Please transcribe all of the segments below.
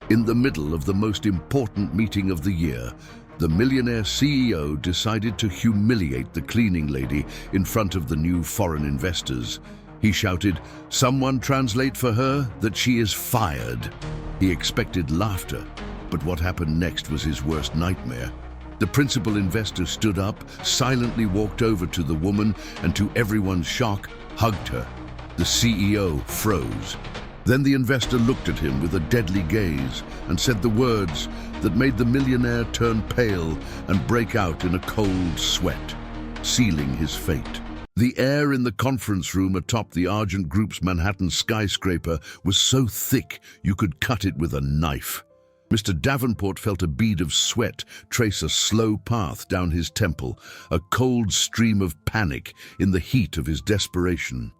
In the middle of the most important meeting of the year, the Millionaire CEO decided to humiliate the cleaning lady in front of the new foreign investors. He shouted, "Someone translate for her that she is fired." He expected laughter, but what happened next was his worst nightmare. The principal investor stood up, silently walked over to the woman, and to everyone's shock, hugged her. The CEO froze. Then the investor looked at him with a deadly gaze and said the words that made the millionaire turn pale and break out in a cold sweat, sealing his fate. The air in the conference room atop the Argent Group's Manhattan skyscraper was so thick you could cut it with a knife. Mr. Davenport felt a bead of sweat trace a slow path down his temple, a cold stream of panic in the heat of his desperation.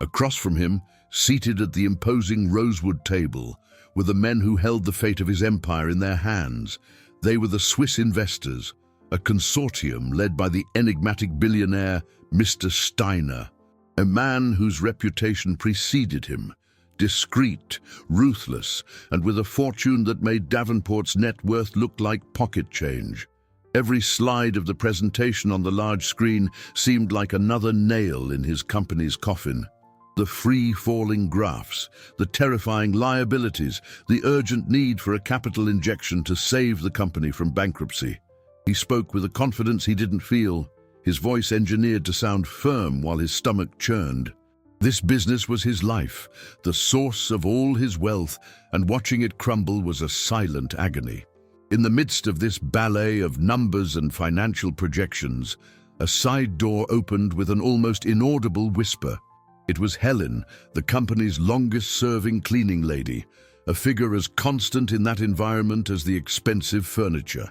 Across from him, seated at the imposing rosewood table, were the men who held the fate of his empire in their hands. They were the Swiss investors, a consortium led by the enigmatic billionaire Mr. Steiner, a man whose reputation preceded him, discreet, ruthless, and with a fortune that made Davenport's net worth look like pocket change. Every slide of the presentation on the large screen seemed like another nail in his company's coffin. The free-falling graphs, the terrifying liabilities, the urgent need for a capital injection to save the company from bankruptcy. He spoke with a confidence he didn't feel, his voice engineered to sound firm while his stomach churned. This business was his life, the source of all his wealth, and watching it crumble was a silent agony. In the midst of this ballet of numbers and financial projections, a side door opened with an almost inaudible whisper. It was Helen, the company's longest-serving cleaning lady, a figure as constant in that environment as the expensive furniture.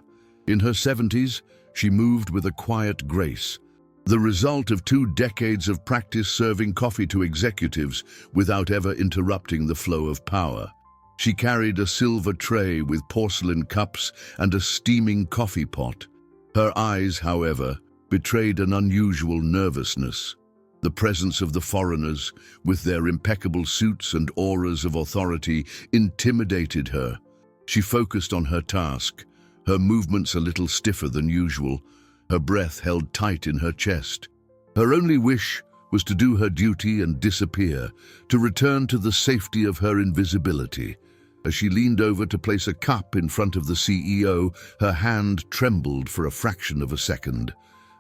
In her 70s, she moved with a quiet grace, the result of 2 decades of practice serving coffee to executives without ever interrupting the flow of power. She carried a silver tray with porcelain cups and a steaming coffee pot. Her eyes, however, betrayed an unusual nervousness. The presence of the foreigners, with their impeccable suits and auras of authority, intimidated her. She focused on her task, her movements a little stiffer than usual, her breath held tight in her chest. Her only wish was to do her duty and disappear, to return to the safety of her invisibility. As she leaned over to place a cup in front of the CEO, her hand trembled for a fraction of a second.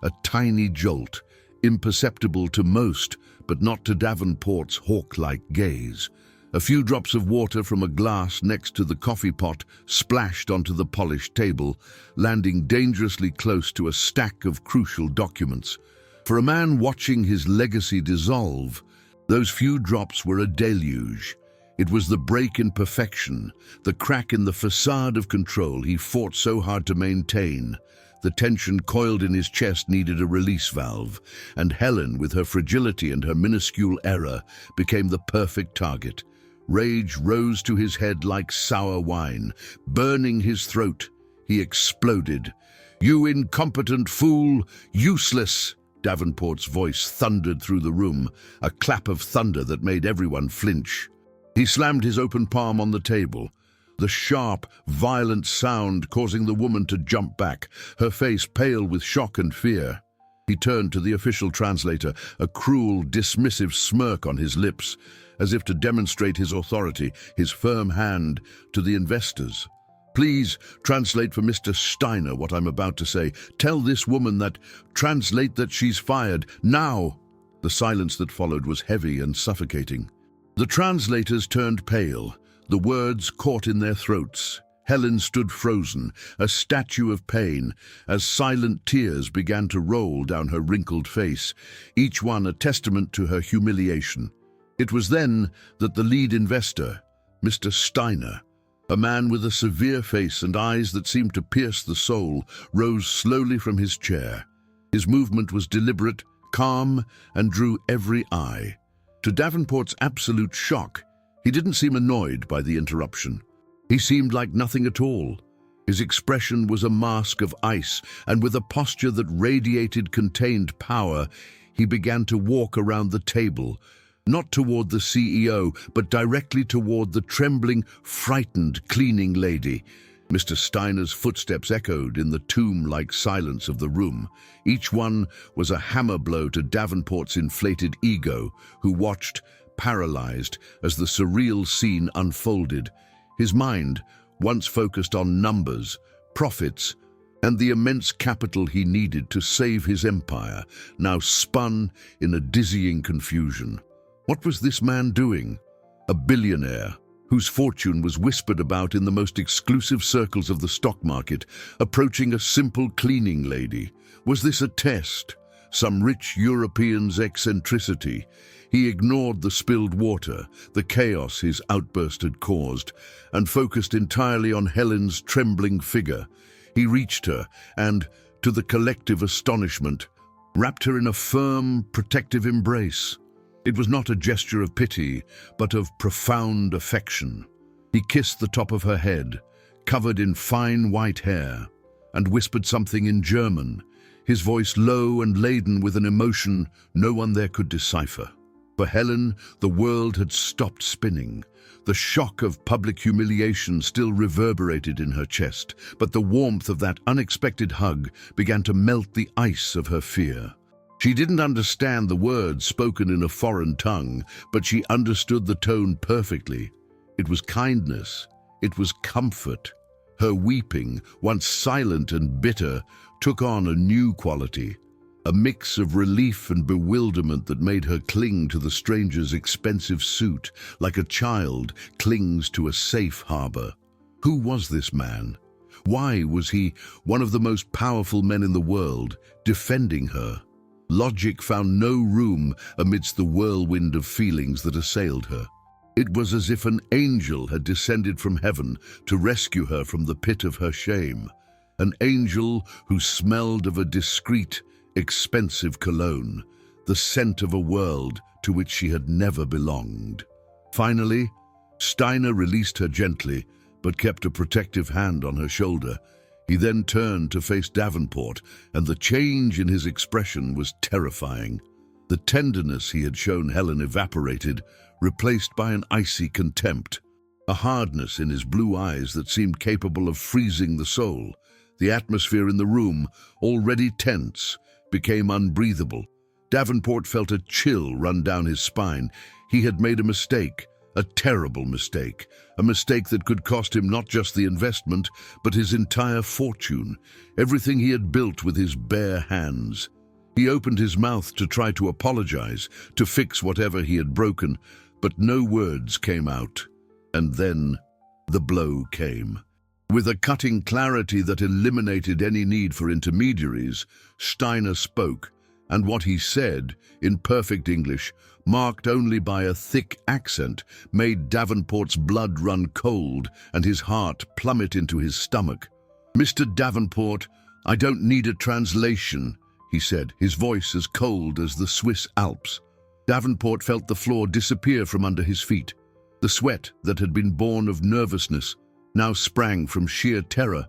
A tiny jolt, imperceptible to most, but not to Davenport's hawk-like gaze. A few drops of water from a glass next to the coffee pot splashed onto the polished table, landing dangerously close to a stack of crucial documents. For a man watching his legacy dissolve, those few drops were a deluge. It was the break in perfection, the crack in the facade of control he fought so hard to maintain. The tension coiled in his chest needed a release valve, and Helen, with her fragility and her minuscule error, became the perfect target. Rage rose to his head like sour wine, burning his throat. He exploded. "You incompetent fool! Useless!" Davenport's voice thundered through the room, a clap of thunder that made everyone flinch. He slammed his open palm on the table, the sharp, violent sound causing the woman to jump back, her face pale with shock and fear. He turned to the official translator, a cruel, dismissive smirk on his lips, as if to demonstrate his authority, his firm hand to the investors. "Please translate for Mr. Steiner what I'm about to say. Tell this woman that, translate that she's fired, now!" The silence that followed was heavy and suffocating. The translators turned pale, the words caught in their throats. Helen stood frozen, a statue of pain, as silent tears began to roll down her wrinkled face, each one a testament to her humiliation. It was then that the lead investor, Mr. Steiner, a man with a severe face and eyes that seemed to pierce the soul, rose slowly from his chair. His movement was deliberate, calm, and drew every eye. To Davenport's absolute shock, he didn't seem annoyed by the interruption. He seemed like nothing at all. His expression was a mask of ice, and with a posture that radiated contained power, he began to walk around the table, not toward the CEO, but directly toward the trembling, frightened cleaning lady. Mr. Steiner's footsteps echoed in the tomb-like silence of the room. Each one was a hammer blow to Davenport's inflated ego, who watched, paralyzed, as the surreal scene unfolded. His mind, once focused on numbers, profits, and the immense capital he needed to save his empire, now spun in a dizzying confusion. What was this man doing? A billionaire, whose fortune was whispered about in the most exclusive circles of the stock market, approaching a simple cleaning lady. Was this a test? Some rich European's eccentricity? He ignored the spilled water, the chaos his outburst had caused, and focused entirely on Helen's trembling figure. He reached her and, to the collective astonishment, wrapped her in a firm, protective embrace. It was not a gesture of pity, but of profound affection. He kissed the top of her head, covered in fine white hair, and whispered something in German, his voice low and laden with an emotion no one there could decipher. For Helen, the world had stopped spinning. The shock of public humiliation still reverberated in her chest, but the warmth of that unexpected hug began to melt the ice of her fear. She didn't understand the words spoken in a foreign tongue, but she understood the tone perfectly. It was kindness. It was comfort. Her weeping, once silent and bitter, took on a new quality, a mix of relief and bewilderment that made her cling to the stranger's expensive suit, like a child clings to a safe harbor. Who was this man? Why was he, one of the most powerful men in the world, defending her? Logic found no room amidst the whirlwind of feelings that assailed her. It was as if an angel had descended from heaven to rescue her from the pit of her shame, an angel who smelled of a discreet, expensive cologne, the scent of a world to which she had never belonged. Finally, Steiner released her gently, but kept a protective hand on her shoulder. He then turned to face Davenport, and the change in his expression was terrifying. The tenderness he had shown Helen evaporated, replaced by an icy contempt, a hardness in his blue eyes that seemed capable of freezing the soul. The atmosphere in the room, already tense, became unbreathable. Davenport felt a chill run down his spine. He had made a mistake, a terrible mistake, a mistake that could cost him not just the investment, but his entire fortune, everything he had built with his bare hands. He opened his mouth to try to apologize, to fix whatever he had broken, but no words came out. And then the blow came. With a cutting clarity that eliminated any need for intermediaries, Steiner spoke, and what he said, in perfect English, marked only by a thick accent, made Davenport's blood run cold and his heart plummet into his stomach. "Mr. Davenport, I don't need a translation," he said, his voice as cold as the Swiss Alps. Davenport felt the floor disappear from under his feet. The sweat that had been born of nervousness now sprang from sheer terror.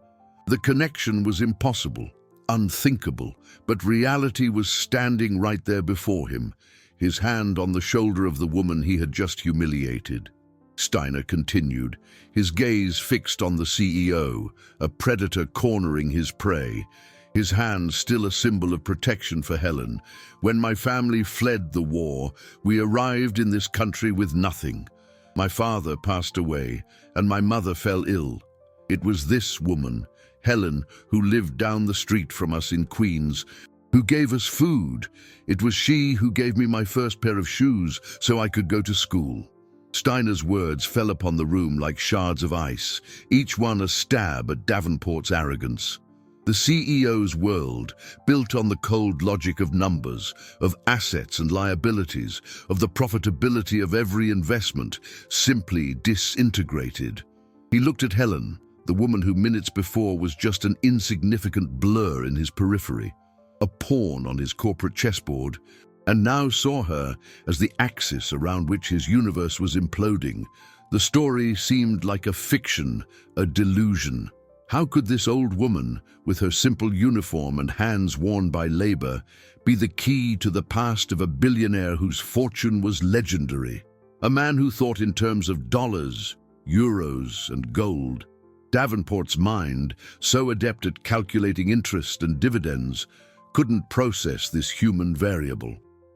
The connection was impossible, unthinkable, but reality was standing right there before him, his hand on the shoulder of the woman he had just humiliated. Steiner continued, his gaze fixed on the CEO, a predator cornering his prey, his hand still a symbol of protection for Helen. "When my family fled the war, we arrived in this country with nothing. My father passed away, and my mother fell ill. It was this woman, Helen, who lived down the street from us in Queens, who gave us food. It was she who gave me my first pair of shoes so I could go to school." Steiner's words fell upon the room like shards of ice, each one a stab at Davenport's arrogance. The CEO's world, built on the cold logic of numbers, of assets and liabilities, of the profitability of every investment, simply disintegrated. He looked at Helen, the woman who minutes before was just an insignificant blur in his periphery, a pawn on his corporate chessboard, and now saw her as the axis around which his universe was imploding. The story seemed like a fiction, a delusion. How could this old woman, with her simple uniform and hands worn by labor, be the key to the past of a billionaire whose fortune was legendary? A man who thought in terms of dollars, euros, and gold. Davenport's mind, so adept at calculating interest and dividends, couldn't process this human variable.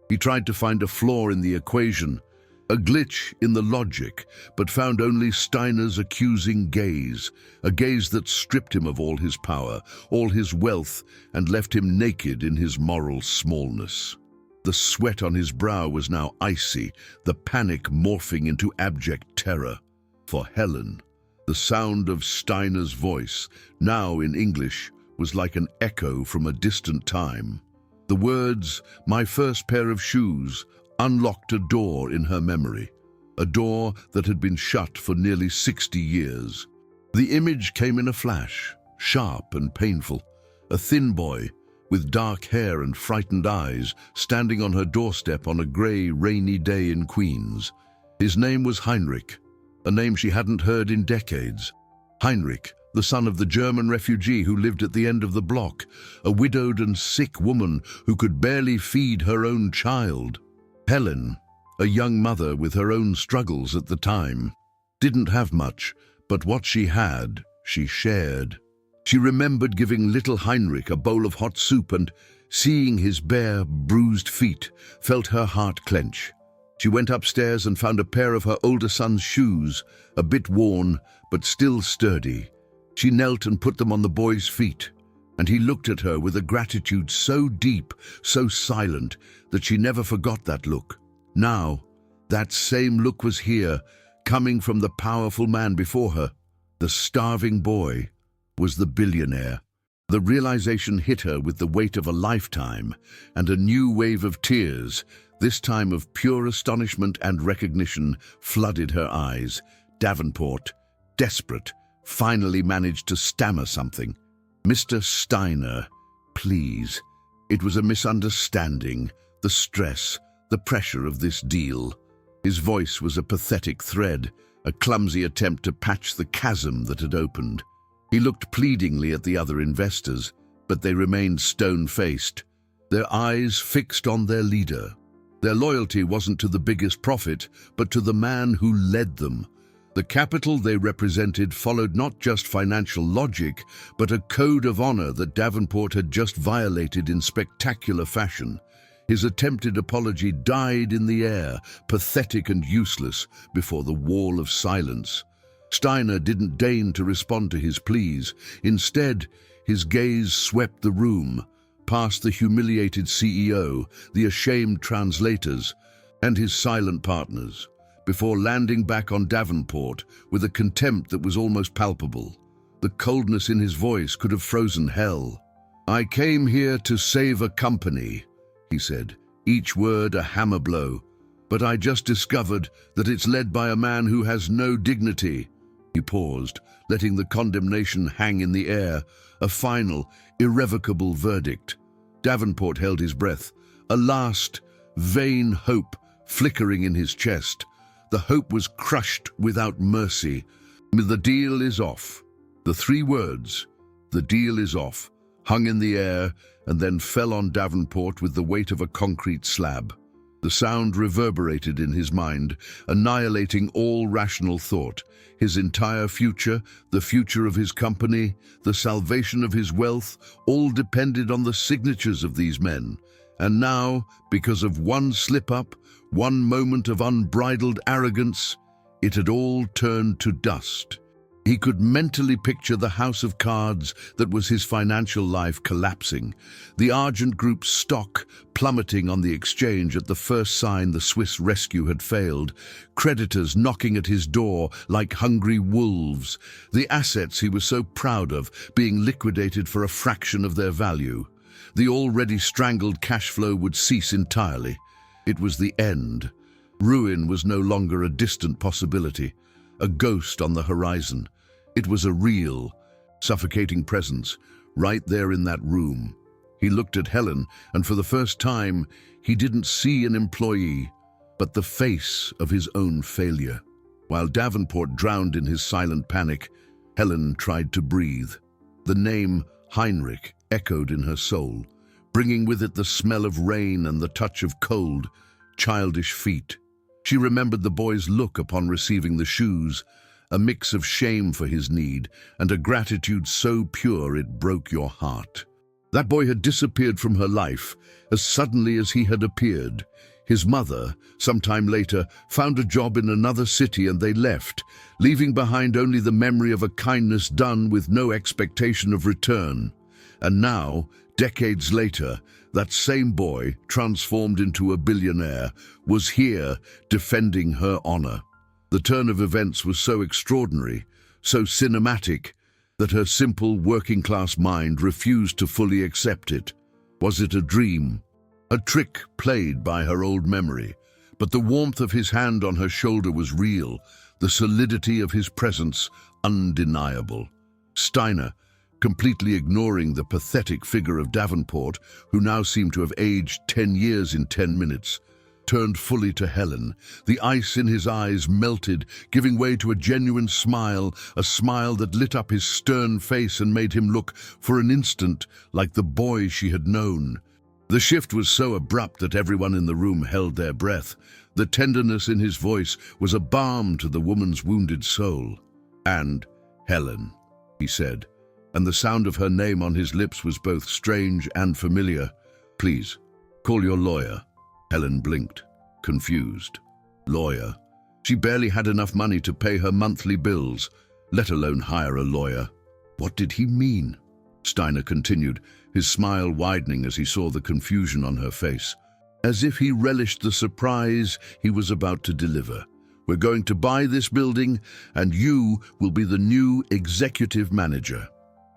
He tried to find a flaw in the equation, a glitch in the logic, but found only Steiner's accusing gaze, a gaze that stripped him of all his power, all his wealth, and left him naked in his moral smallness. The sweat on his brow was now icy, the panic morphing into abject terror. For Helen, the sound of Steiner's voice, now in English, was like an echo from a distant time. The words, "my first pair of shoes," unlocked a door in her memory, a door that had been shut for nearly 60 years. The image came in a flash, sharp and painful. A thin boy, with dark hair and frightened eyes, standing on her doorstep on a grey, rainy day in Queens. His name was Heinrich, a name she hadn't heard in decades. Heinrich, the son of the German refugee who lived at the end of the block, a widowed and sick woman who could barely feed her own child. Helen, a young mother with her own struggles at the time, didn't have much, but what she had, she shared. She remembered giving little Heinrich a bowl of hot soup and, seeing his bare, bruised feet, felt her heart clench. She went upstairs and found a pair of her older son's shoes, a bit worn, but still sturdy. She knelt and put them on the boy's feet, and he looked at her with a gratitude so deep, so silent, that she never forgot that look. Now, that same look was here, coming from the powerful man before her. The starving boy was the billionaire. The realization hit her with the weight of a lifetime, and a new wave of tears, this time of pure astonishment and recognition, flooded her eyes. Davenport, desperate, finally managed to stammer something. "Mr. Steiner, please." It was a misunderstanding, the stress, the pressure of this deal. His voice was a pathetic thread, a clumsy attempt to patch the chasm that had opened. He looked pleadingly at the other investors, but they remained stone-faced, their eyes fixed on their leader. Their loyalty wasn't to the biggest profit, but to the man who led them. The capital they represented followed not just financial logic, but a code of honor that Davenport had just violated in spectacular fashion. His attempted apology died in the air, pathetic and useless, before the wall of silence. Steiner didn't deign to respond to his pleas. Instead, his gaze swept the room, past the humiliated CEO, the ashamed translators, and his silent partners, before landing back on Davenport with a contempt that was almost palpable. The coldness in his voice could have frozen hell. "I came here to save a company," he said, each word a hammer blow. "But I just discovered that it's led by a man who has no dignity." He paused, letting the condemnation hang in the air, a final, irrevocable verdict. Davenport held his breath, a last, vain hope flickering in his chest. The hope was crushed without mercy. "The deal is off." The three words, "the deal is off," hung in the air and then fell on Davenport with the weight of a concrete slab. The sound reverberated in his mind, annihilating all rational thought. His entire future, the future of his company, the salvation of his wealth, all depended on the signatures of these men. And now, because of one slip-up, one moment of unbridled arrogance, it had all turned to dust. He could mentally picture the house of cards that was his financial life collapsing, the Argent Group's stock plummeting on the exchange at the first sign the Swiss rescue had failed, creditors knocking at his door like hungry wolves, the assets he was so proud of being liquidated for a fraction of their value. The already strangled cash flow would cease entirely. It was the end. Ruin was no longer a distant possibility, a ghost on the horizon. It was a real, suffocating presence, right there in that room. He looked at Helen, and for the first time, he didn't see an employee, but the face of his own failure. While Davenport drowned in his silent panic, Helen tried to breathe. The name Heinrich echoed in her soul, bringing with it the smell of rain and the touch of cold, childish feet. She remembered the boy's look upon receiving the shoes, a mix of shame for his need and a gratitude so pure it broke your heart. That boy had disappeared from her life as suddenly as he had appeared. His mother, some time later, found a job in another city and they left, leaving behind only the memory of a kindness done with no expectation of return. And now, decades later, that same boy, transformed into a billionaire, was here defending her honor. The turn of events was so extraordinary, so cinematic, that her simple working-class mind refused to fully accept it. Was it a dream? A trick played by her old memory? But the warmth of his hand on her shoulder was real, the solidity of his presence undeniable. Steiner, completely ignoring the pathetic figure of Davenport, who now seemed to have aged 10 years in 10 minutes, turned fully to Helen. The ice in his eyes melted, giving way to a genuine smile, a smile that lit up his stern face and made him look, for an instant, like the boy she had known. The shift was so abrupt that everyone in the room held their breath. The tenderness in his voice was a balm to the woman's wounded soul. "And Helen," he said, and the sound of her name on his lips was both strange and familiar. "Please, call your lawyer." Helen blinked, confused. Lawyer? She barely had enough money to pay her monthly bills, let alone hire a lawyer. What did he mean? Steiner continued, his smile widening as he saw the confusion on her face, as if he relished the surprise he was about to deliver. "We're going to buy this building, and you will be the new executive manager."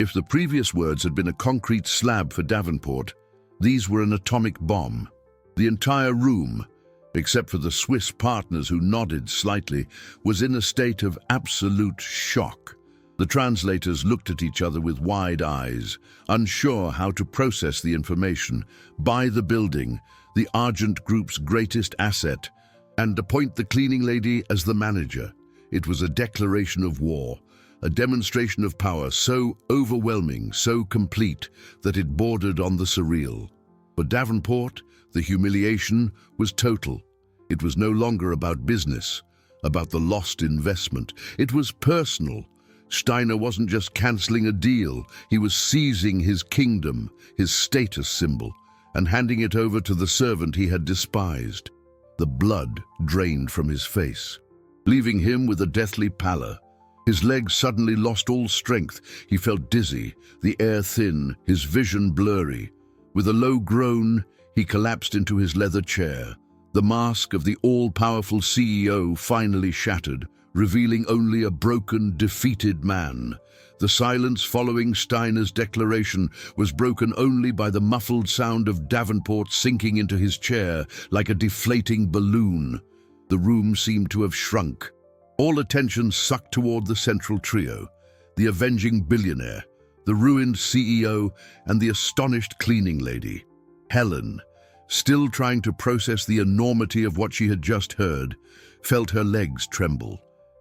If the previous words had been a concrete slab for Davenport, these were an atomic bomb. The entire room, except for the Swiss partners who nodded slightly, was in a state of absolute shock. The translators looked at each other with wide eyes, unsure how to process the information, buy the building, the Argent Group's greatest asset, and appoint the cleaning lady as the manager. It was a declaration of war, a demonstration of power so overwhelming, so complete, that it bordered on the surreal. For Davenport, the humiliation was total. It was no longer about business, about the lost investment. It was personal. Steiner wasn't just canceling a deal, he was seizing his kingdom, his status symbol, and handing it over to the servant he had despised. The blood drained from his face, leaving him with a deathly pallor. His legs suddenly lost all strength. He felt dizzy, the air thin, his vision blurry. With a low groan, he collapsed into his leather chair. The mask of the all-powerful CEO finally shattered, revealing only a broken, defeated man. The silence following Steiner's declaration was broken only by the muffled sound of Davenport sinking into his chair like a deflating balloon. The room seemed to have shrunk. All attention sucked toward the central trio, the avenging billionaire, the ruined CEO, and the astonished cleaning lady. Helen, still trying to process the enormity of what she had just heard, felt her legs tremble.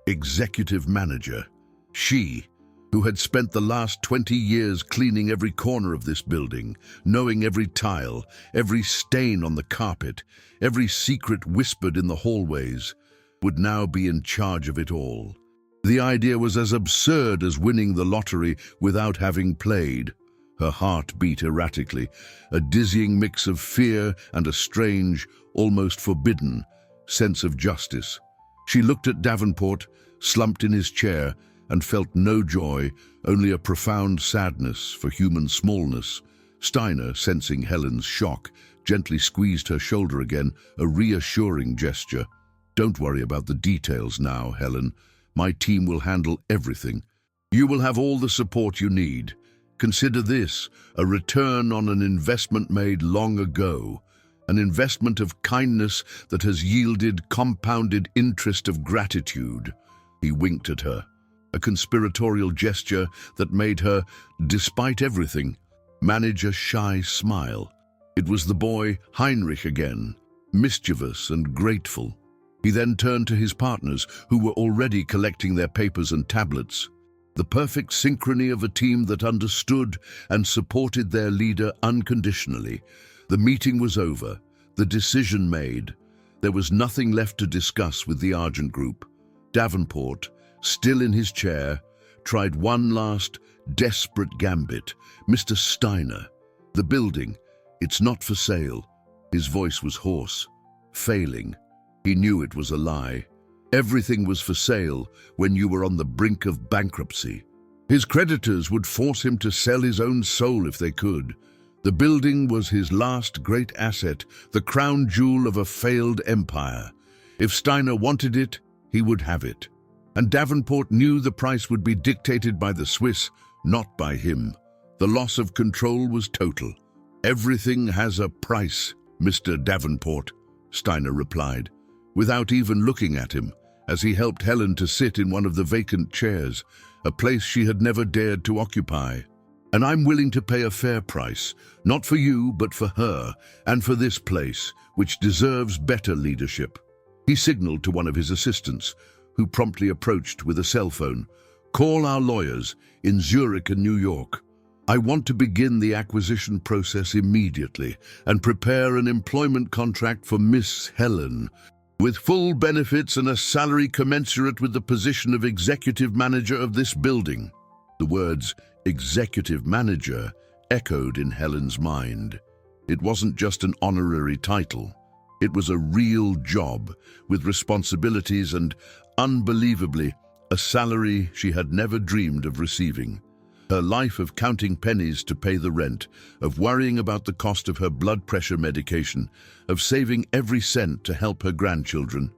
Executive manager. She, who had spent the last 20 years cleaning every corner of this building, knowing every tile, every stain on the carpet, every secret whispered in the hallways, would now be in charge of it all. The idea was as absurd as winning the lottery without having played. Her heart beat erratically, a dizzying mix of fear and a strange, almost forbidden, sense of justice. She looked at Davenport, slumped in his chair, and felt no joy, only a profound sadness for human smallness. Steiner, sensing Helen's shock, gently squeezed her shoulder again, a reassuring gesture. "Don't worry about the details now, Helen. My team will handle everything. You will have all the support you need. Consider this, a return on an investment made long ago, an investment of kindness that has yielded compounded interest of gratitude." He winked at her, a conspiratorial gesture that made her, despite everything, manage a shy smile. It was the boy Heinrich again, mischievous and grateful. He then turned to his partners, who were already collecting their papers and tablets. the perfect synchrony of a team that understood and supported their leader unconditionally. The meeting was over, the decision made. There was nothing left to discuss with the Argent Group. Davenport, still in his chair, tried one last, desperate gambit. "Mr. Steiner, the building, it's not for sale." His voice was hoarse, failing. He knew it was a lie. Everything was for sale when you were on the brink of bankruptcy. His creditors would force him to sell his own soul if they could. The building was his last great asset, the crown jewel of a failed empire. If Steiner wanted it, he would have it. And Davenport knew the price would be dictated by the Swiss, not by him. The loss of control was total. "Everything has a price, Mr. Davenport," Steiner replied, without even looking at him, as he helped Helen to sit in one of the vacant chairs, a place she had never dared to occupy. "And I'm willing to pay a fair price, not for you, but for her, and for this place, which deserves better leadership." He signaled to one of his assistants, who promptly approached with a cell phone. "Call our lawyers in Zurich and New York. I want to begin the acquisition process immediately and prepare an employment contract for Miss Helen, with full benefits and a salary commensurate with the position of executive manager of this building." The words executive manager echoed in Helen's mind. It wasn't just an honorary title. It was a real job with responsibilities and, unbelievably, a salary she had never dreamed of receiving. Her life of counting pennies to pay the rent, of worrying about the cost of her blood pressure medication, of saving every cent to help her grandchildren,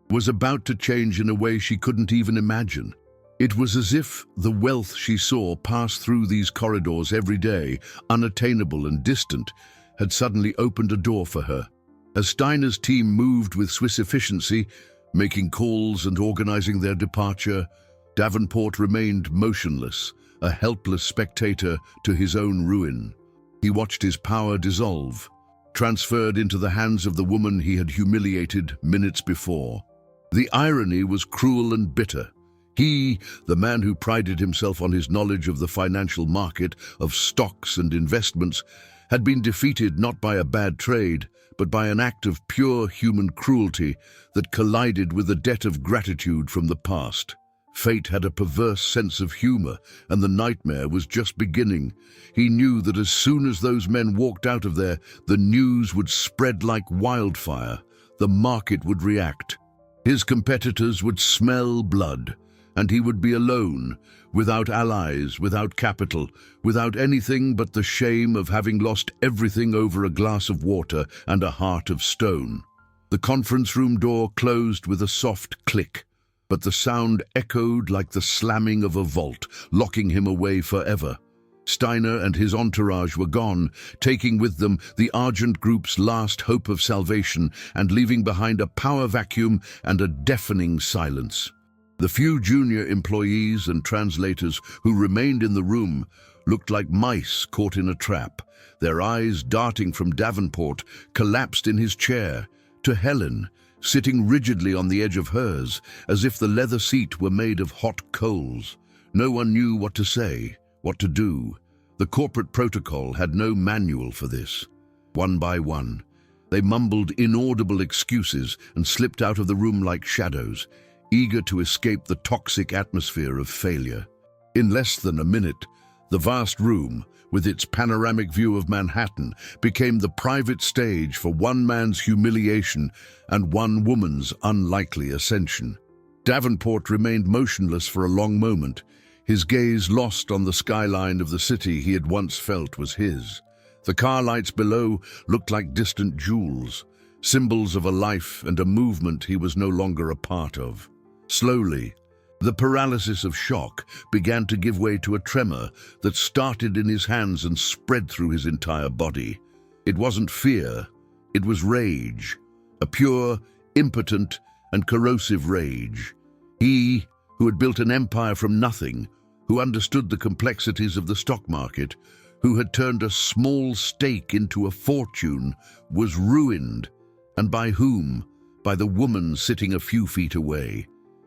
was about to change in a way she couldn't even imagine. It was as if the wealth she saw pass through these corridors every day, unattainable and distant, had suddenly opened a door for her. As Steiner's team moved with Swiss efficiency, making calls and organizing their departure, Davenport remained motionless, a helpless spectator to his own ruin. He watched his power dissolve, transferred into the hands of the woman he had humiliated minutes before. The irony was cruel and bitter. He, the man who prided himself on his knowledge of the financial market, of stocks and investments, had been defeated not by a bad trade, but by an act of pure human cruelty that collided with a debt of gratitude from the past. Fate had a perverse sense of humor, and the nightmare was just beginning. He knew that as soon as those men walked out of there, the news would spread like wildfire. The market would react. His competitors would smell blood, and he would be alone, without allies, without capital, without anything but the shame of having lost everything over a glass of water and a heart of stone. The conference room door closed with a soft click, but the sound echoed like the slamming of a vault, locking him away forever. Steiner and his entourage were gone, taking with them the Argent Group's last hope of salvation and leaving behind a power vacuum and a deafening silence. The few junior employees and translators who remained in the room looked like mice caught in a trap, their eyes darting from Davenport, collapsed in his chair, to Helen, sitting rigidly on the edge of hers, as if the leather seat were made of hot coals. No one knew what to say, what to do. The corporate protocol had no manual for this. One by one, they mumbled inaudible excuses and slipped out of the room like shadows, eager to escape the toxic atmosphere of failure. In less than a minute, the vast room, with its panoramic view of Manhattan, became the private stage for one man's humiliation and one woman's unlikely ascension. Davenport remained motionless for a long moment, his gaze lost on the skyline of the city he had once felt was his. The car lights below looked like distant jewels, symbols of a life and a movement he was no longer a part of. Slowly, the paralysis of shock began to give way to a tremor that started in his hands and spread through his entire body. It wasn't fear, it was rage, a pure, impotent, and corrosive rage. He, who had built an empire from nothing, who understood the complexities of the stock market, who had turned a small stake into a fortune, was ruined. And by whom? By the woman sitting a few feet away.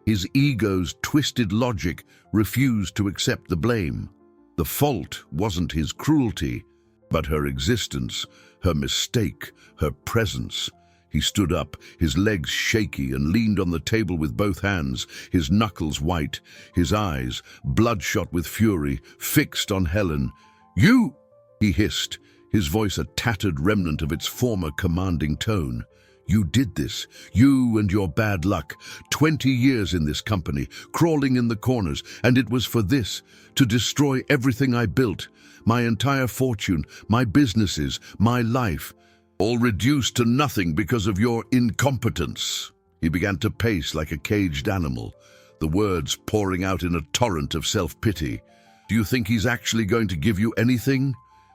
His ego's twisted logic refused to accept the blame. The fault wasn't his cruelty, but her existence, her mistake, her presence. He stood up, his legs shaky, and leaned on the table with both hands, his knuckles white, his eyes, bloodshot with fury, fixed on Helen. "You!" he hissed, his voice a tattered remnant of its former commanding tone. "You did this, you and your bad luck. 20 years in this company, crawling in the corners, and it was for this, to destroy everything I built, my entire fortune, my businesses, my life, all reduced to nothing because of your incompetence." He began to pace like a caged animal, the words pouring out in a torrent of self-pity. "Do you think he's actually going to give you anything?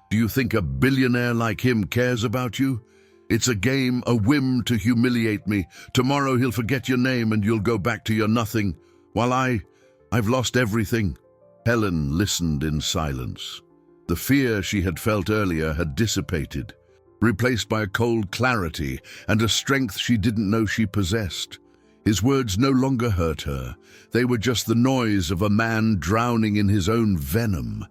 Do you think a billionaire like him cares about you? It's a game, a whim to humiliate me. Tomorrow he'll forget your name and you'll go back to your nothing, while I've lost everything." Helen listened in silence. The fear she had felt earlier had dissipated, replaced by a cold clarity and a strength she didn't know she possessed. His words no longer hurt her. They were just the noise of a man drowning in his own venom.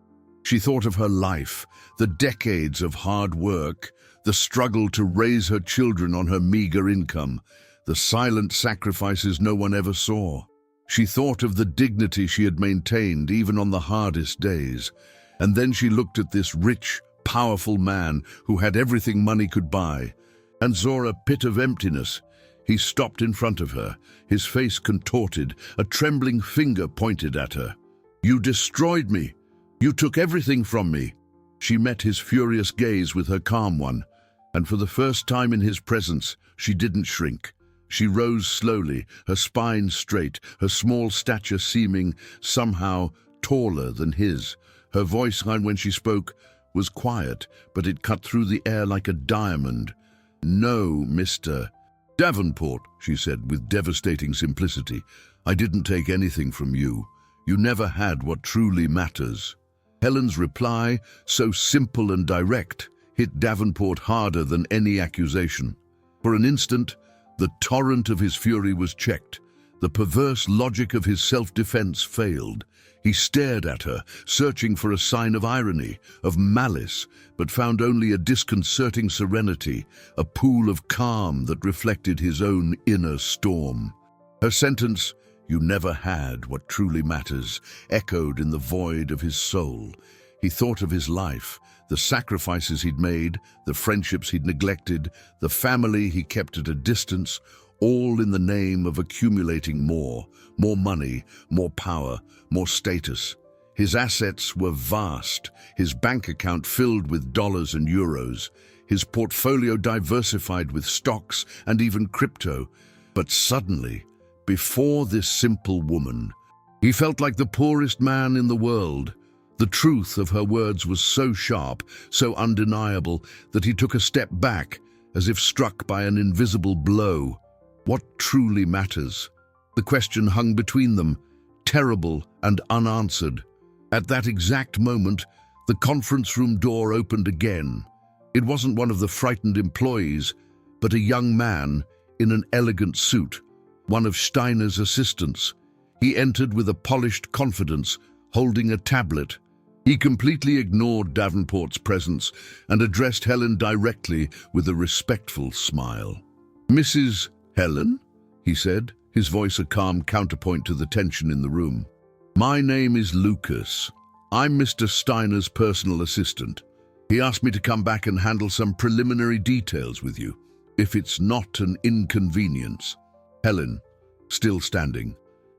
She thought of her life, the decades of hard work, the struggle to raise her children on her meager income, the silent sacrifices no one ever saw. She thought of the dignity she had maintained even on the hardest days. And then she looked at this rich, powerful man who had everything money could buy, and saw a pit of emptiness. He stopped in front of her, his face contorted, a trembling finger pointed at her. "You destroyed me. You took everything from me." She met his furious gaze with her calm one, and for the first time in his presence, she didn't shrink. She rose slowly, her spine straight, her small stature seeming somehow taller than his. Her voice, when she spoke, was quiet, but it cut through the air like a diamond. "No, Mr. Davenport," she said with devastating simplicity, "I didn't take anything from you. You never had what truly matters." Helen's reply, so simple and direct, hit Davenport harder than any accusation. For an instant, the torrent of his fury was checked. The perverse logic of his self-defense failed. He stared at her, searching for a sign of irony, of malice, but found only a disconcerting serenity, a pool of calm that reflected his own inner storm. Her sentence, "You never had what truly matters," echoed in the void of his soul. He thought of his life, the sacrifices he'd made, the friendships he'd neglected, the family he kept at a distance, all in the name of accumulating more money, more power, more status. His assets were vast, his bank account filled with dollars and euros, his portfolio diversified with stocks and even crypto. But suddenly, before this simple woman, he felt like the poorest man in the world. The truth of her words was so sharp, so undeniable, that he took a step back, as if struck by an invisible blow. What truly matters? The question hung between them, terrible and unanswered. At that exact moment, the conference room door opened again. It wasn't one of the frightened employees, but a young man in an elegant suit, one of Steiner's assistants. He entered with a polished confidence, holding a tablet. He completely ignored Davenport's presence and addressed Helen directly with a respectful smile. "Mrs. Helen?" he said, his voice a calm counterpoint to the tension in the room. "My name is Lucas. I'm Mr. Steiner's personal assistant. He asked me to come back and handle some preliminary details with you, if it's not an inconvenience." Helen, still standing,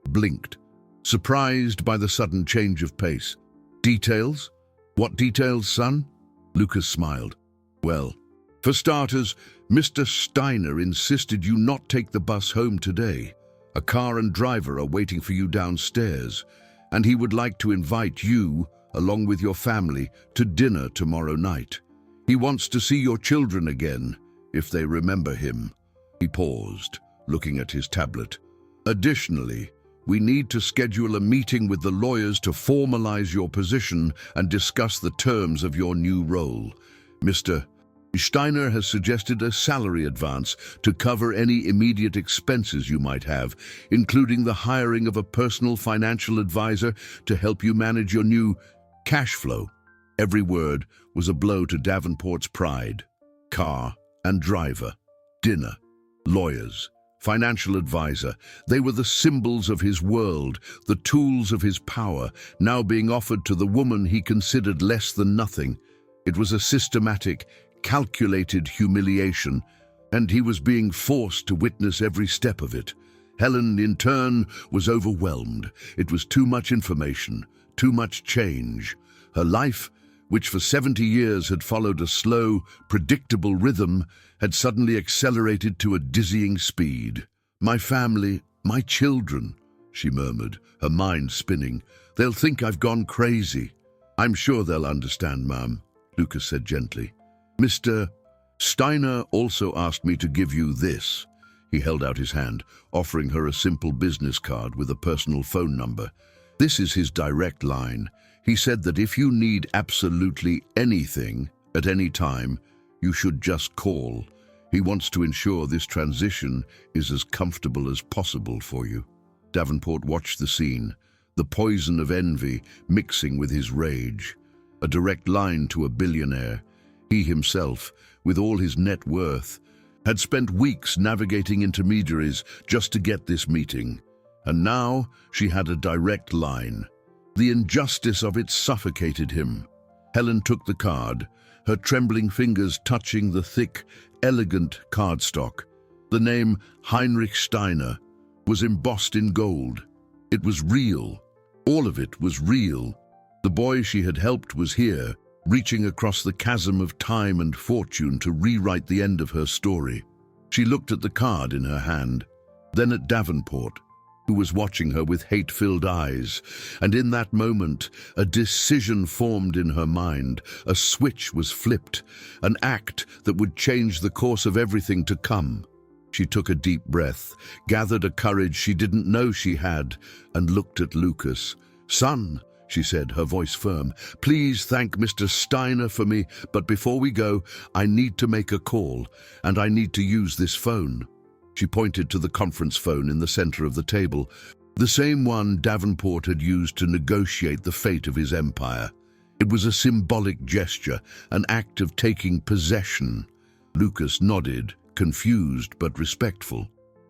blinked, surprised by the sudden change of pace. "Details? What details, son?" Lucas smiled. "Well, for starters, Mr. Steiner insisted you not take the bus home today. A car and driver are waiting for you downstairs, and he would like to invite you, along with your family, to dinner tomorrow night. He wants to see your children again, if they remember him." He paused, looking at his tablet. "Additionally, we need to schedule a meeting with the lawyers to formalize your position and discuss the terms of your new role. Mr. Steiner has suggested a salary advance to cover any immediate expenses you might have, including the hiring of a personal financial advisor to help you manage your new cash flow. Every word was a blow to Davenport's pride. Car and driver, dinner, lawyers, financial advisor. They were the symbols of his world, the tools of his power, now being offered to the woman he considered less than nothing. It was a systematic, calculated humiliation, and he was being forced to witness every step of it. Helen, in turn, was overwhelmed. It was too much information, too much change. Her life, which for 70 years had followed a slow, predictable rhythm, had suddenly accelerated to a dizzying speed. "My family, my children," she murmured, her mind spinning. "They'll think I've gone crazy." "I'm sure they'll understand, ma'am," Lucas said gently. "Mr. Steiner also asked me to give you this." He held out his hand, offering her a simple business card with a personal phone number. "This is his direct line. He said that if you need absolutely anything at any time, you should just call. He wants to ensure this transition is as comfortable as possible for you." Davenport watched the scene, the poison of envy mixing with his rage. A direct line to a billionaire. He himself, with all his net worth, had spent weeks navigating intermediaries just to get this meeting. And now she had a direct line. The injustice of it suffocated him. Helen took the card, her trembling fingers touching the thick, elegant cardstock. The name Heinrich Steiner was embossed in gold. It was real. All of it was real. The boy she had helped was here, reaching across the chasm of time and fortune to rewrite the end of her story. She looked at the card in her hand, then at Davenport, who was watching her with hate-filled eyes, and in that moment, a decision formed in her mind. A switch was flipped, an act that would change the course of everything to come. She took a deep breath, gathered a courage she didn't know she had, and looked at Lucas. "Son," she said, her voice firm, "please thank Mr. Steiner for me, but before we go, I need to make a call, and I need to use this phone." She pointed to the conference phone in the center of the table, the same one Davenport had used to negotiate the fate of his empire. It was a symbolic gesture, an act of taking possession. Lucas nodded, confused but respectful.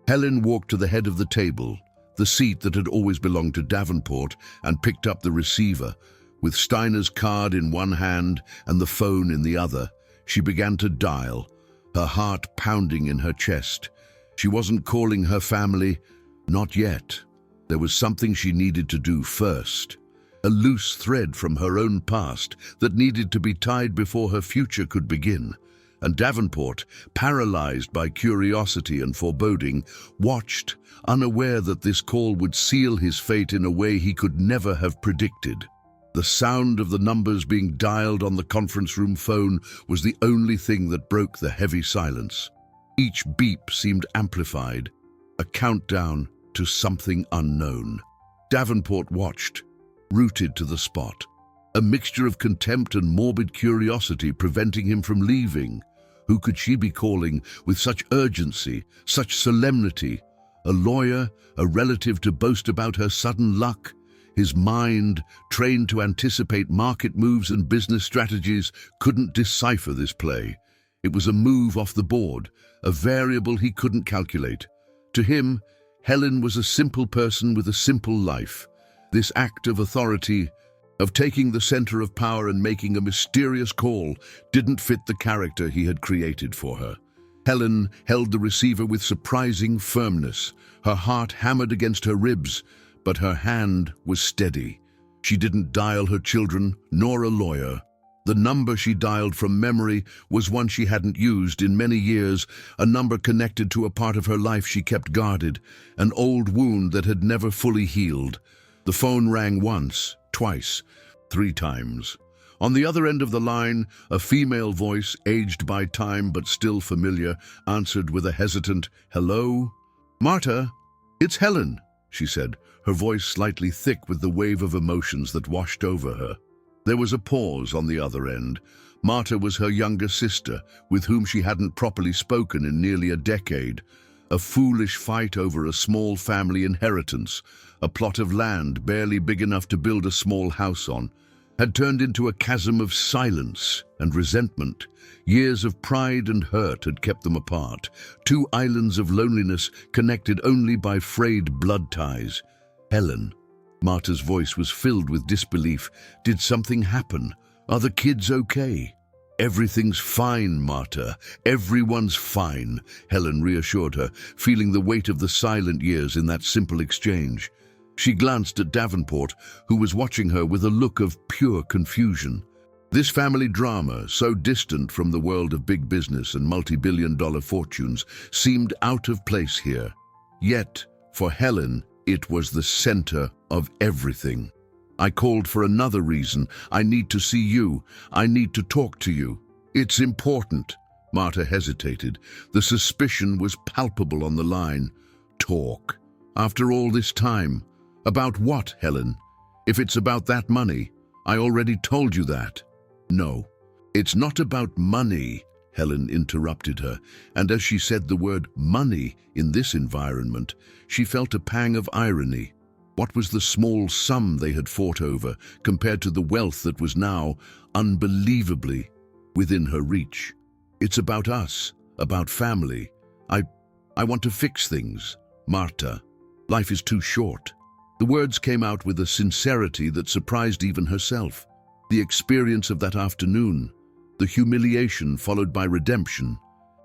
Helen walked to the head of the table, the seat that had always belonged to Davenport, and picked up the receiver. With Steiner's card in one hand and the phone in the other, she began to dial, her heart pounding in her chest. She wasn't calling her family, not yet. There was something she needed to do first, a loose thread from her own past that needed to be tied before her future could begin. And Davenport, paralyzed by curiosity and foreboding, watched, unaware that this call would seal his fate in a way he could never have predicted. The sound of the numbers being dialed on the conference room phone was the only thing that broke the heavy silence. Each beep seemed amplified, a countdown to something unknown. Davenport watched, rooted to the spot, a mixture of contempt and morbid curiosity preventing him from leaving. Who could she be calling with such urgency, such solemnity? A lawyer, a relative to boast about her sudden luck? His mind, trained to anticipate market moves and business strategies, couldn't decipher this play. It was a move off the board, a variable he couldn't calculate. To him, Helen was a simple person with a simple life. This act of authority, of taking the center of power and making a mysterious call, didn't fit the character he had created for her. Helen held the receiver with surprising firmness, her heart hammered against her ribs, but her hand was steady. She didn't dial her children, nor a lawyer. The number she dialed from memory was one she hadn't used in many years, a number connected to a part of her life she kept guarded, an old wound that had never fully healed. The phone rang once, twice, 3 times. On the other end of the line, a female voice, aged by time but still familiar, answered with a hesitant, "Hello?" "Marta, it's Helen," she said, her voice slightly thick with the wave of emotions that washed over her. There was a pause on the other end. Marta was her younger sister, with whom she hadn't properly spoken in nearly a decade. A foolish fight over a small family inheritance, a plot of land barely big enough to build a small house on, had turned into a chasm of silence and resentment. Years of pride and hurt had kept them apart, two islands of loneliness connected only by frayed blood ties. Helen. Marta's voice was filled with disbelief. Did something happen? Are the kids okay? Everything's fine, Marta. Everyone's fine, Helen reassured her, feeling the weight of the silent years in that simple exchange. She glanced at Davenport, who was watching her with a look of pure confusion. This family drama, so distant from the world of big business and multi-billion-dollar fortunes, seemed out of place here. Yet, for Helen, it was the center of everything. I called for another reason. I need to see you. I need to talk to you. It's important. Marta hesitated. The suspicion was palpable on the line. Talk. After all this time. About what, Helen? If it's about that money, I already told you that. No, it's not about money, Helen interrupted her, and as she said the word money in this environment, she felt a pang of irony. What was the small sum they had fought over compared to the wealth that was now, unbelievably, within her reach? It's about us, about family. I want to fix things, Marta. Life is too short. The words came out with a sincerity that surprised even herself. The experience of that afternoon, the humiliation followed by redemption,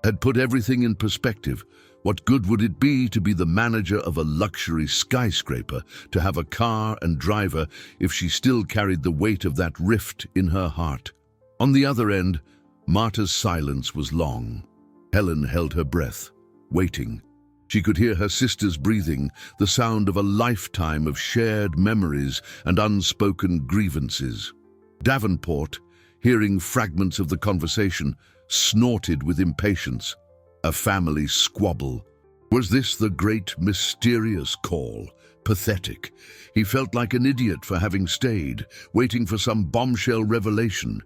had put everything in perspective. What good would it be to be the manager of a luxury skyscraper, to have a car and driver, if she still carried the weight of that rift in her heart? On the other end, Marta's silence was long. Helen held her breath, waiting. She could hear her sister's breathing, the sound of a lifetime of shared memories and unspoken grievances. Davenport, hearing fragments of the conversation, snorted with impatience. A family squabble. Was this the great mysterious call? Pathetic. He felt like an idiot for having stayed, waiting for some bombshell revelation.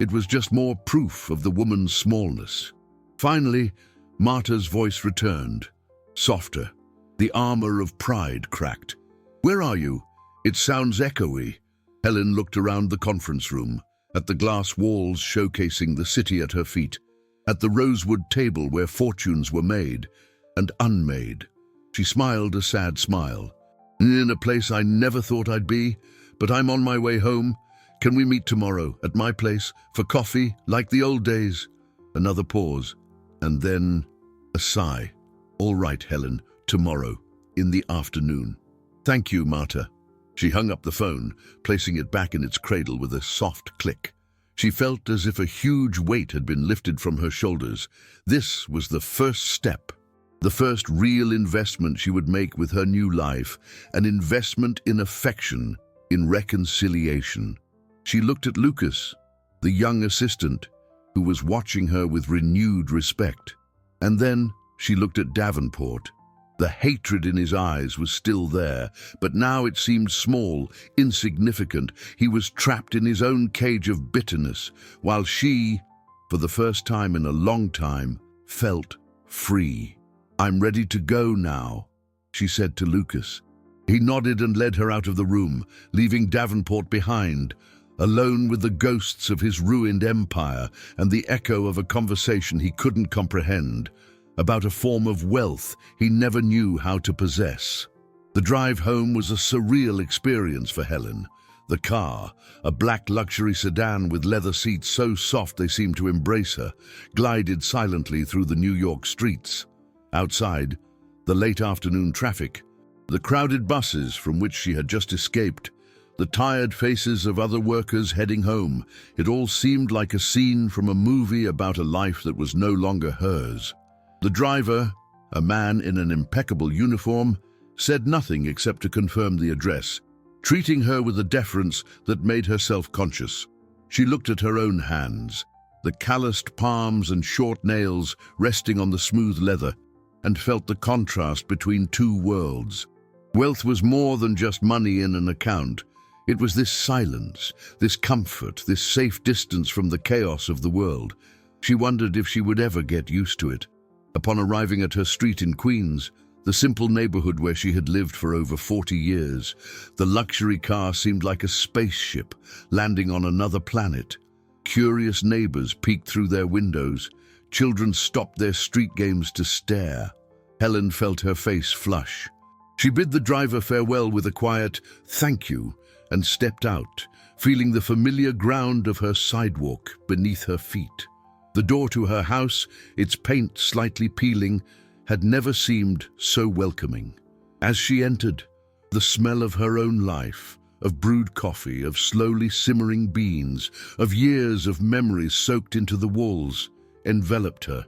It was just more proof of the woman's smallness. Finally, Marta's voice returned. Softer. The armor of pride cracked. Where are you? It sounds echoey. Helen looked around the conference room, at the glass walls showcasing the city at her feet, at the rosewood table where fortunes were made and unmade. She smiled a sad smile. In a place I never thought I'd be, but I'm on my way home. Can we meet tomorrow at my place for coffee like the old days? Another pause, and then a sigh. All right, Helen, tomorrow, in the afternoon. Thank you, Marta. She hung up the phone, placing it back in its cradle with a soft click. She felt as if a huge weight had been lifted from her shoulders. This was the first step, the first real investment she would make with her new life, an investment in affection, in reconciliation. She looked at Lucas, the young assistant, who was watching her with renewed respect. And then she looked at Davenport. The hatred in his eyes was still there, but now it seemed small, insignificant. He was trapped in his own cage of bitterness, while she, for the first time in a long time, felt free. I'm ready to go now, she said to Lucas. He nodded and led her out of the room, leaving Davenport behind, alone with the ghosts of his ruined empire and the echo of a conversation he couldn't comprehend, about a form of wealth he never knew how to possess. The drive home was a surreal experience for Helen. The car, a black luxury sedan with leather seats so soft they seemed to embrace her, glided silently through the New York streets. Outside, the late afternoon traffic, the crowded buses from which she had just escaped, the tired faces of other workers heading home, it all seemed like a scene from a movie about a life that was no longer hers. The driver, a man in an impeccable uniform, said nothing except to confirm the address, treating her with a deference that made her self-conscious. She looked at her own hands, the calloused palms and short nails resting on the smooth leather, and felt the contrast between two worlds. Wealth was more than just money in an account. It was this silence, this comfort, this safe distance from the chaos of the world. She wondered if she would ever get used to it. Upon arriving at her street in Queens, the simple neighborhood where she had lived for over 40 years, the luxury car seemed like a spaceship landing on another planet. Curious neighbors peeked through their windows. Children stopped their street games to stare. Helen felt her face flush. She bid the driver farewell with a quiet "thank you" and stepped out, feeling the familiar ground of her sidewalk beneath her feet. The door to her house, its paint slightly peeling, had never seemed so welcoming. As she entered, the smell of her own life, of brewed coffee, of slowly simmering beans, of years of memories soaked into the walls, enveloped her.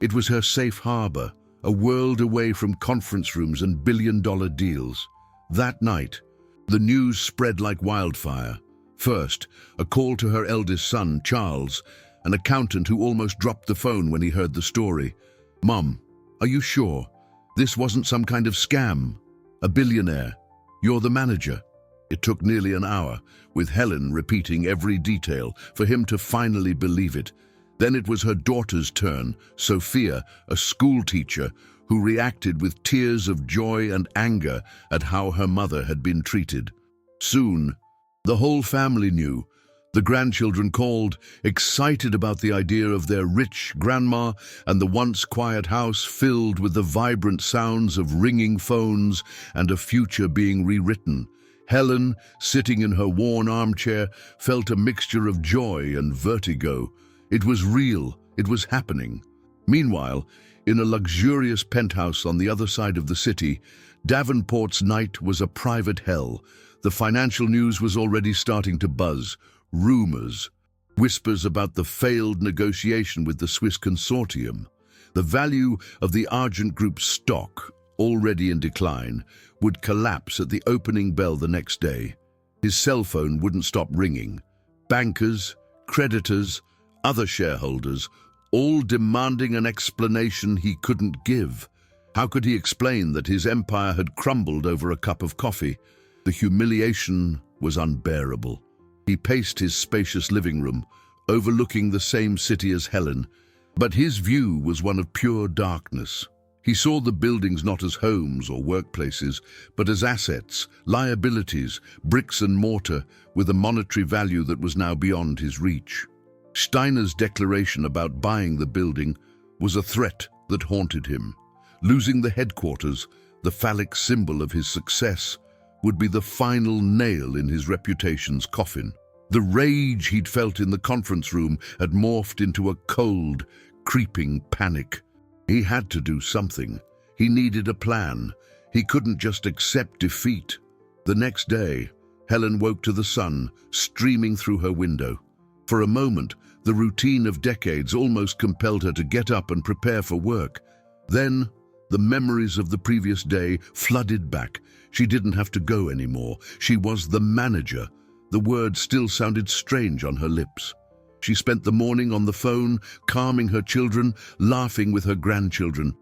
It was her safe harbor, a world away from conference rooms and billion-dollar deals. That night, the news spread like wildfire. First, a call to her eldest son, Charles, an accountant who almost dropped the phone when he heard the story. "Mom, are you sure? This wasn't some kind of scam? A billionaire? You're the manager?" It took nearly an hour, with Helen repeating every detail, for him to finally believe it. Then it was her daughter's turn, Sophia, a school teacher, who reacted with tears of joy and anger at how her mother had been treated. Soon, the whole family knew. The grandchildren called, excited about the idea of their rich grandma, and the once quiet house filled with the vibrant sounds of ringing phones and a future being rewritten. Helen, sitting in her worn armchair, felt a mixture of joy and vertigo. It was real. It was happening. Meanwhile, in a luxurious penthouse on the other side of the city, Davenport's night was a private hell. The financial news was already starting to buzz. Rumors, whispers about the failed negotiation with the Swiss consortium. The value of the Argent Group's stock, already in decline, would collapse at the opening bell the next day. His cell phone wouldn't stop ringing. Bankers, creditors, other shareholders, all demanding an explanation he couldn't give. How could he explain that his empire had crumbled over a cup of coffee? The humiliation was unbearable. He paced his spacious living room, overlooking the same city as Helen, but his view was one of pure darkness. He saw the buildings not as homes or workplaces, but as assets, liabilities, bricks and mortar, with a monetary value that was now beyond his reach. Steiner's declaration about buying the building was a threat that haunted him. Losing the headquarters, the phallic symbol of his success, would be the final nail in his reputation's coffin. The rage he'd felt in the conference room had morphed into a cold, creeping panic. He had to do something. He needed a plan. He couldn't just accept defeat. The next day, Helen woke to the sun streaming through her window. For a moment, the routine of decades almost compelled her to get up and prepare for work. Then, the memories of the previous day flooded back. She didn't have to go anymore. She was the manager. The word still sounded strange on her lips. She spent the morning on the phone, calming her children, laughing with her grandchildren,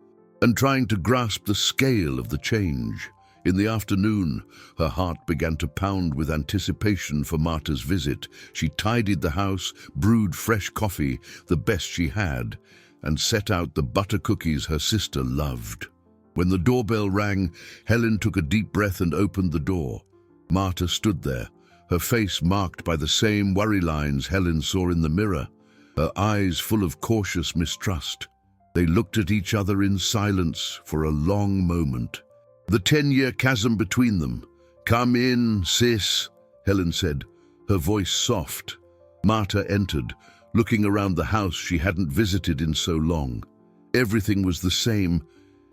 and trying to grasp the scale of the change. In the afternoon, her heart began to pound with anticipation for Marta's visit. She tidied the house, brewed fresh coffee, the best she had, and set out the butter cookies her sister loved. When the doorbell rang, Helen took a deep breath and opened the door. Marta stood there, her face marked by the same worry lines Helen saw in the mirror, her eyes full of cautious mistrust. They looked at each other in silence for a long moment. The 10-year chasm between them. "Come in, sis," Helen said, her voice soft. Marta entered, looking around the house she hadn't visited in so long. Everything was the same,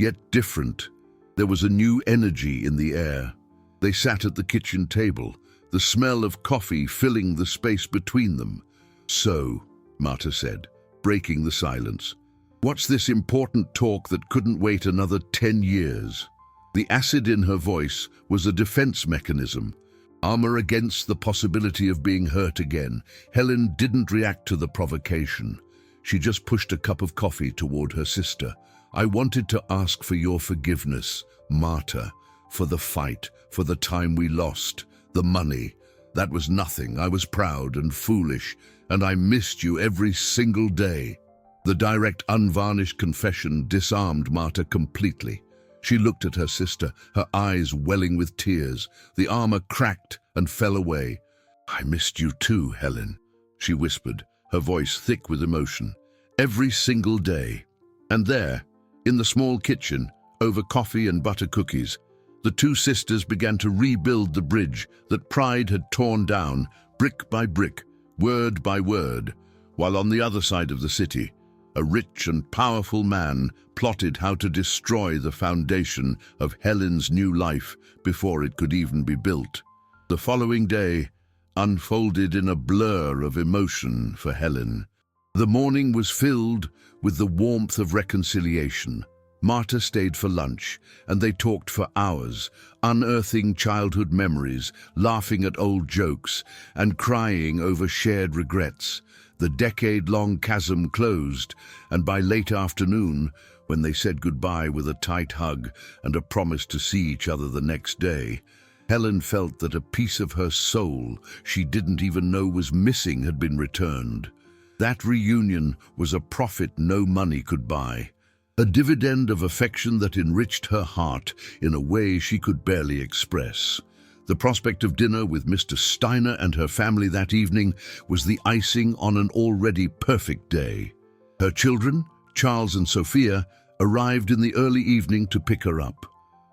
yet different. There was a new energy in the air. They sat at the kitchen table, the smell of coffee filling the space between them. "So," Marta said, breaking the silence, "what's this important talk that couldn't wait another 10 years? The acid in her voice was a defense mechanism, armor against the possibility of being hurt again. Helen didn't react to the provocation. She just pushed a cup of coffee toward her sister. "I wanted to ask for your forgiveness, Marta, for the fight, for the time we lost, the money. That was nothing. I was proud and foolish, and I missed you every single day." The direct, unvarnished confession disarmed Marta completely. She looked at her sister, her eyes welling with tears. The armor cracked and fell away. "I missed you too, Helen," she whispered, her voice thick with emotion. "Every single day." And there, in the small kitchen, over coffee and butter cookies, the two sisters began to rebuild the bridge that pride had torn down, brick by brick, word by word, while on the other side of the city, a rich and powerful man plotted how to destroy the foundation of Helen's new life before it could even be built. The following day unfolded in a blur of emotion for Helen. The morning was filled with the warmth of reconciliation. Marta stayed for lunch, and they talked for hours, unearthing childhood memories, laughing at old jokes, and crying over shared regrets. The decade-long chasm closed, and by late afternoon, when they said goodbye with a tight hug and a promise to see each other the next day, Helen felt that a piece of her soul she didn't even know was missing had been returned. That reunion was a profit no money could buy, a dividend of affection that enriched her heart in a way she could barely express. The prospect of dinner with Mr. Steiner and her family that evening was the icing on an already perfect day. Her children, Charles and Sophia, arrived in the early evening to pick her up.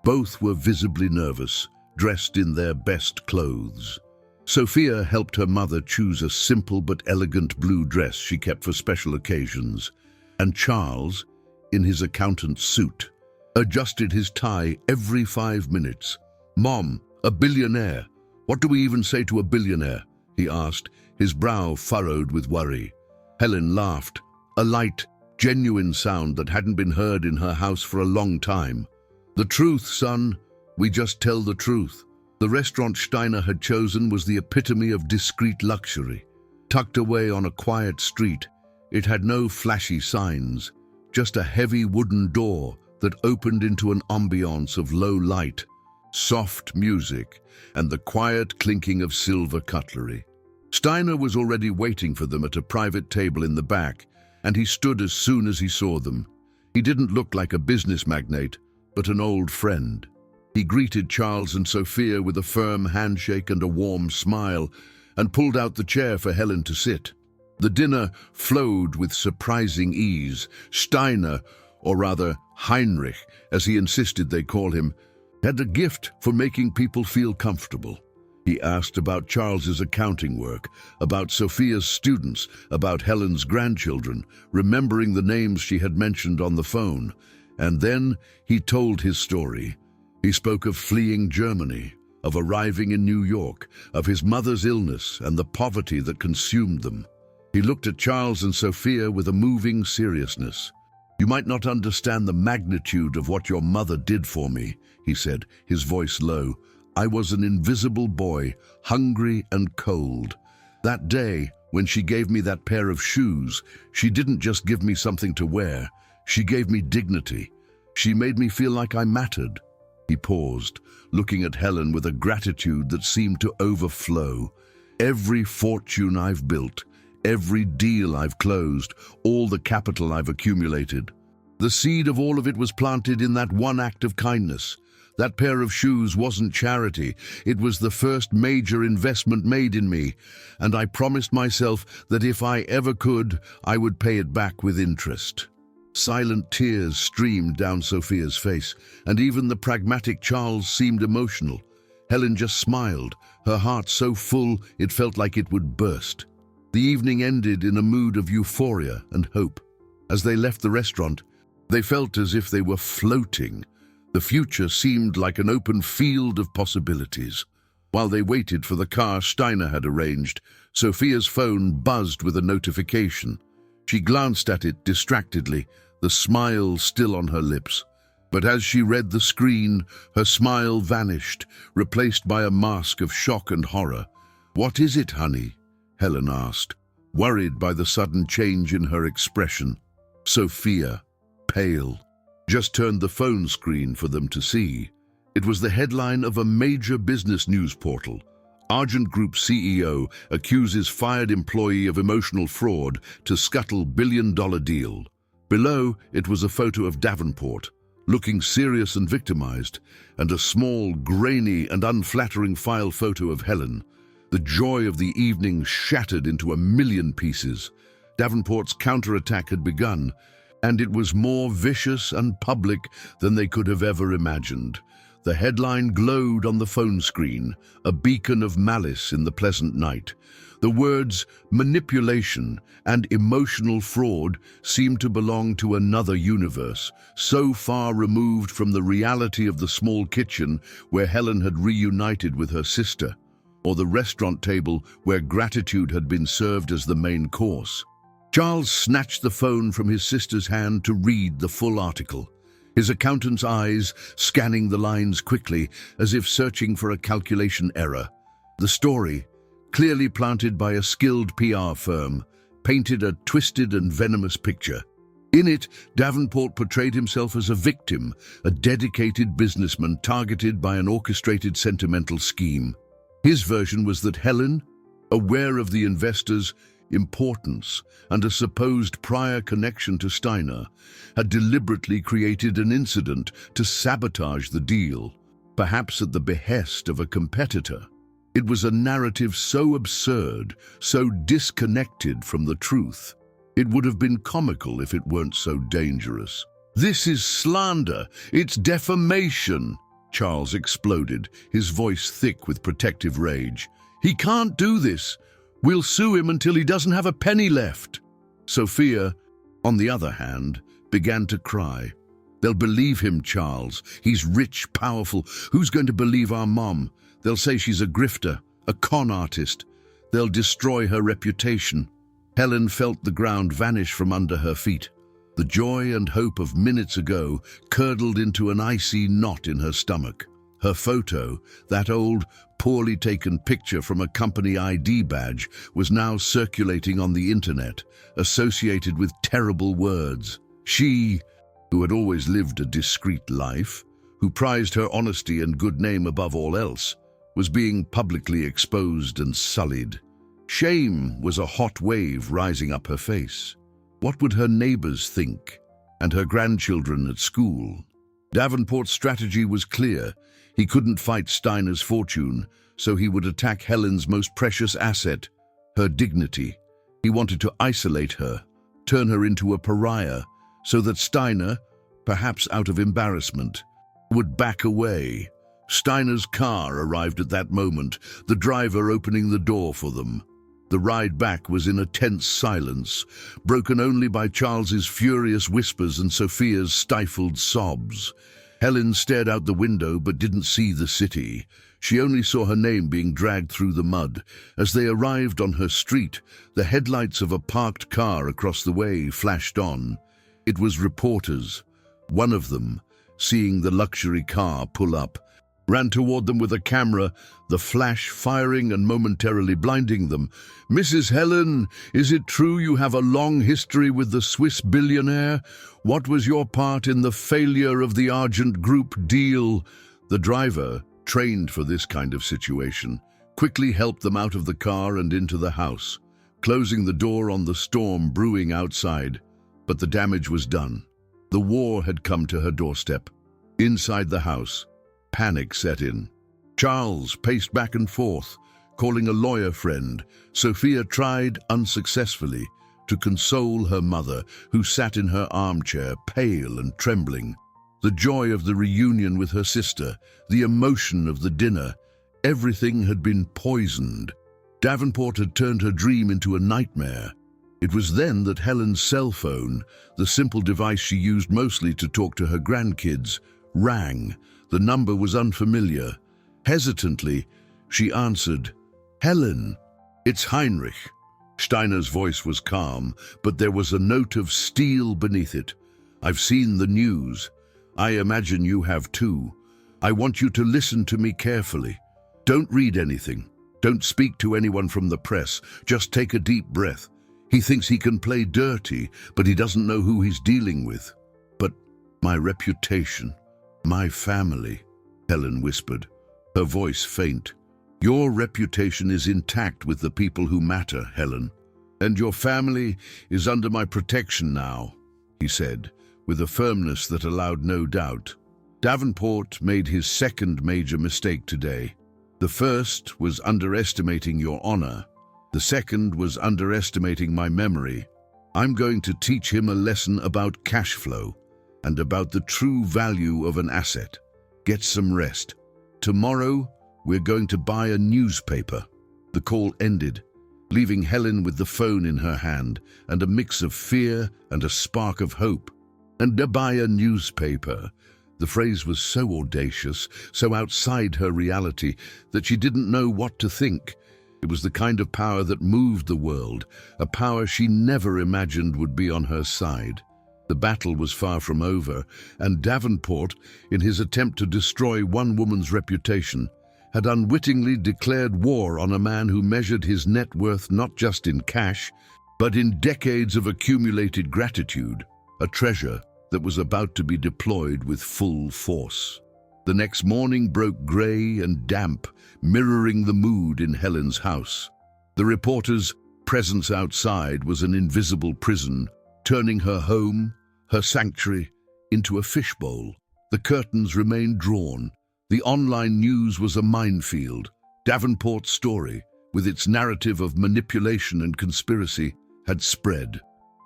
Both were visibly nervous, dressed in their best clothes. Sophia helped her mother choose a simple but elegant blue dress she kept for special occasions, and Charles, in his accountant's suit, adjusted his tie every 5 minutes. "Mom, a billionaire. What do we even say to a billionaire?" he asked, his brow furrowed with worry. Helen laughed, a light, genuine sound that hadn't been heard in her house for a long time. "The truth, son. We just tell the truth." The restaurant Steiner had chosen was the epitome of discreet luxury. Tucked away on a quiet street, it had no flashy signs, just a heavy wooden door that opened into an ambiance of low light, soft music, and the quiet clinking of silver cutlery. Steiner was already waiting for them at a private table in the back, and he stood as soon as he saw them. He didn't look like a business magnate, but an old friend. He greeted Charles and Sophia with a firm handshake and a warm smile, and pulled out the chair for Helen to sit. The dinner flowed with surprising ease. Steiner, or rather Heinrich, as he insisted they call him, had a gift for making people feel comfortable. He asked about Charles's accounting work, about Sophia's students, about Helen's grandchildren, remembering the names she had mentioned on the phone. And then he told his story. He spoke of fleeing Germany, of arriving in New York, of his mother's illness and the poverty that consumed them. He looked at Charles and Sophia with a moving seriousness. "You might not understand the magnitude of what your mother did for me," he said, his voice low. "I was an invisible boy, hungry and cold. That day, when she gave me that pair of shoes, she didn't just give me something to wear. She gave me dignity. She made me feel like I mattered." He paused, looking at Helen with a gratitude that seemed to overflow. "Every fortune I've built, every deal I've closed, all the capital I've accumulated, the seed of all of it was planted in that one act of kindness. That pair of shoes wasn't charity. It was the first major investment made in me, and I promised myself that if I ever could, I would pay it back with interest." Silent tears streamed down Sophia's face, and even the pragmatic Charles seemed emotional. Helen just smiled, her heart so full it felt like it would burst. The evening ended in a mood of euphoria and hope. As they left the restaurant, they felt as if they were floating. The future seemed like an open field of possibilities. While they waited for the car Steiner had arranged, Sophia's phone buzzed with a notification. She glanced at it distractedly, the smile still on her lips. But as she read the screen, her smile vanished, replaced by a mask of shock and horror. "What is it, honey?" Helen asked, worried by the sudden change in her expression. Sophia, pale, just turned the phone screen for them to see. It was the headline of a major business news portal. Argent Group CEO accuses fired employee of emotional fraud to scuttle billion-dollar deal. Below, it was a photo of Davenport, looking serious and victimized, and a small, grainy and unflattering file photo of Helen. The joy of the evening shattered into a million pieces. Davenport's counterattack had begun, and it was more vicious and public than they could have ever imagined. The headline glowed on the phone screen, a beacon of malice in the pleasant night. The words manipulation and emotional fraud seemed to belong to another universe, so far removed from the reality of the small kitchen where Helen had reunited with her sister, or the restaurant table where gratitude had been served as the main course. Charles snatched the phone from his sister's hand to read the full article, his accountant's eyes scanning the lines quickly as if searching for a calculation error. The story, clearly planted by a skilled PR firm, painted a twisted and venomous picture. In it, Davenport portrayed himself as a victim, a dedicated businessman targeted by an orchestrated sentimental scheme. His version was that Helen, aware of the investors' importance and a supposed prior connection to Steiner, had deliberately created an incident to sabotage the deal, perhaps at the behest of a competitor. It was a narrative so absurd, so disconnected from the truth. It would have been comical if it weren't so dangerous. "This is slander! It's defamation!" Charles exploded, his voice thick with protective rage. "He can't do this! We'll sue him until he doesn't have a penny left." Sophia, on the other hand, began to cry. "They'll believe him, Charles. He's rich, powerful. Who's going to believe our mom? They'll say she's a grifter, a con artist. They'll destroy her reputation." Helen felt the ground vanish from under her feet. The joy and hope of minutes ago curdled into an icy knot in her stomach. Her photo, that old, poorly taken picture from a company ID badge, was now circulating on the internet, associated with terrible words. She, who had always lived a discreet life, who prized her honesty and good name above all else, was being publicly exposed and sullied. Shame was a hot wave rising up her face. What would her neighbors think, and her grandchildren at school? Davenport's strategy was clear. He couldn't fight Steiner's fortune, so he would attack Helen's most precious asset, her dignity. He wanted to isolate her, turn her into a pariah, so that Steiner, perhaps out of embarrassment, would back away. Steiner's car arrived at that moment, the driver opening the door for them. The ride back was in a tense silence, broken only by Charles's furious whispers and Sophia's stifled sobs. Helen stared out the window but didn't see the city. She only saw her name being dragged through the mud. As they arrived on her street, the headlights of a parked car across the way flashed on. It was reporters. One of them, seeing the luxury car pull up, ran toward them with a camera, the flash firing and momentarily blinding them. "Mrs. Helen, is it true you have a long history with the Swiss billionaire? What was your part in the failure of the Argent Group deal?" The driver, trained for this kind of situation, quickly helped them out of the car and into the house, closing the door on the storm brewing outside. But the damage was done. The war had come to her doorstep. Inside the house, panic set in. Charles paced back and forth, calling a lawyer friend. Sophia tried, unsuccessfully, to console her mother, who sat in her armchair, pale and trembling. The joy of the reunion with her sister, the emotion of the dinner, everything had been poisoned. Davenport had turned her dream into a nightmare. It was then that Helen's cell phone, the simple device she used mostly to talk to her grandkids, rang. The number was unfamiliar. Hesitantly, she answered, "Helen, it's Heinrich." Steiner's voice was calm, but there was a note of steel beneath it. "I've seen the news. I imagine you have too. I want you to listen to me carefully. Don't read anything. Don't speak to anyone from the press. Just take a deep breath. He thinks he can play dirty, but he doesn't know who he's dealing with. But my reputation, my family," Helen whispered, her voice faint. Your reputation is intact with the people who matter, Helen. And your family is under my protection now, he said, with a firmness that allowed no doubt. Davenport made his second major mistake today. The first was underestimating your honor. The second was underestimating my memory. I'm going to teach him a lesson about cash flow and about the true value of an asset. Get some rest. Tomorrow, we're going to buy a newspaper. The call ended, leaving Helen with the phone in her hand and a mix of fear and a spark of hope. And to buy a newspaper. The phrase was so audacious, so outside her reality, that she didn't know what to think. It was the kind of power that moved the world, a power she never imagined would be on her side. The battle was far from over, and Davenport, in his attempt to destroy one woman's reputation, had unwittingly declared war on a man who measured his net worth not just in cash, but in decades of accumulated gratitude, a treasure that was about to be deployed with full force. The next morning broke grey and damp, mirroring the mood in Helen's house. The reporter's presence outside was an invisible prison, turning her home, her sanctuary, into a fishbowl. The curtains remained drawn. The online news was a minefield. Davenport's story, with its narrative of manipulation and conspiracy, had spread.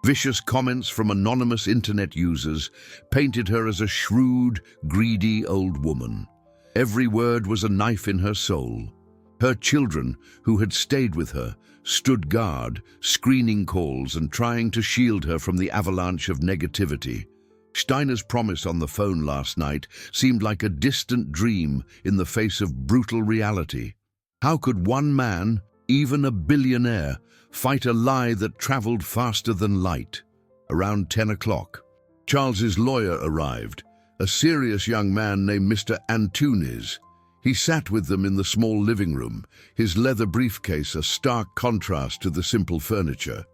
Vicious comments from anonymous internet users painted her as a shrewd, greedy old woman. Every word was a knife in her soul. Her children, who had stayed with her, stood guard, screening calls and trying to shield her from the avalanche of negativity. Steiner's promise on the phone last night seemed like a distant dream in the face of brutal reality. How could one man, even a billionaire, fight a lie that traveled faster than light? Around 10 o'clock, Charles's lawyer arrived, a serious young man named Mr. Antunes. He sat with them in the small living room, his leather briefcase a stark contrast to the simple furniture.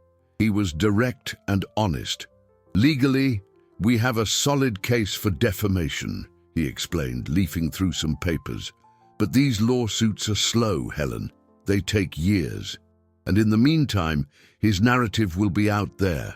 He was direct and honest. Legally, we have a solid case for defamation, he explained, leafing through some papers. But these lawsuits are slow, Helen. They take years. And in the meantime, his narrative will be out there.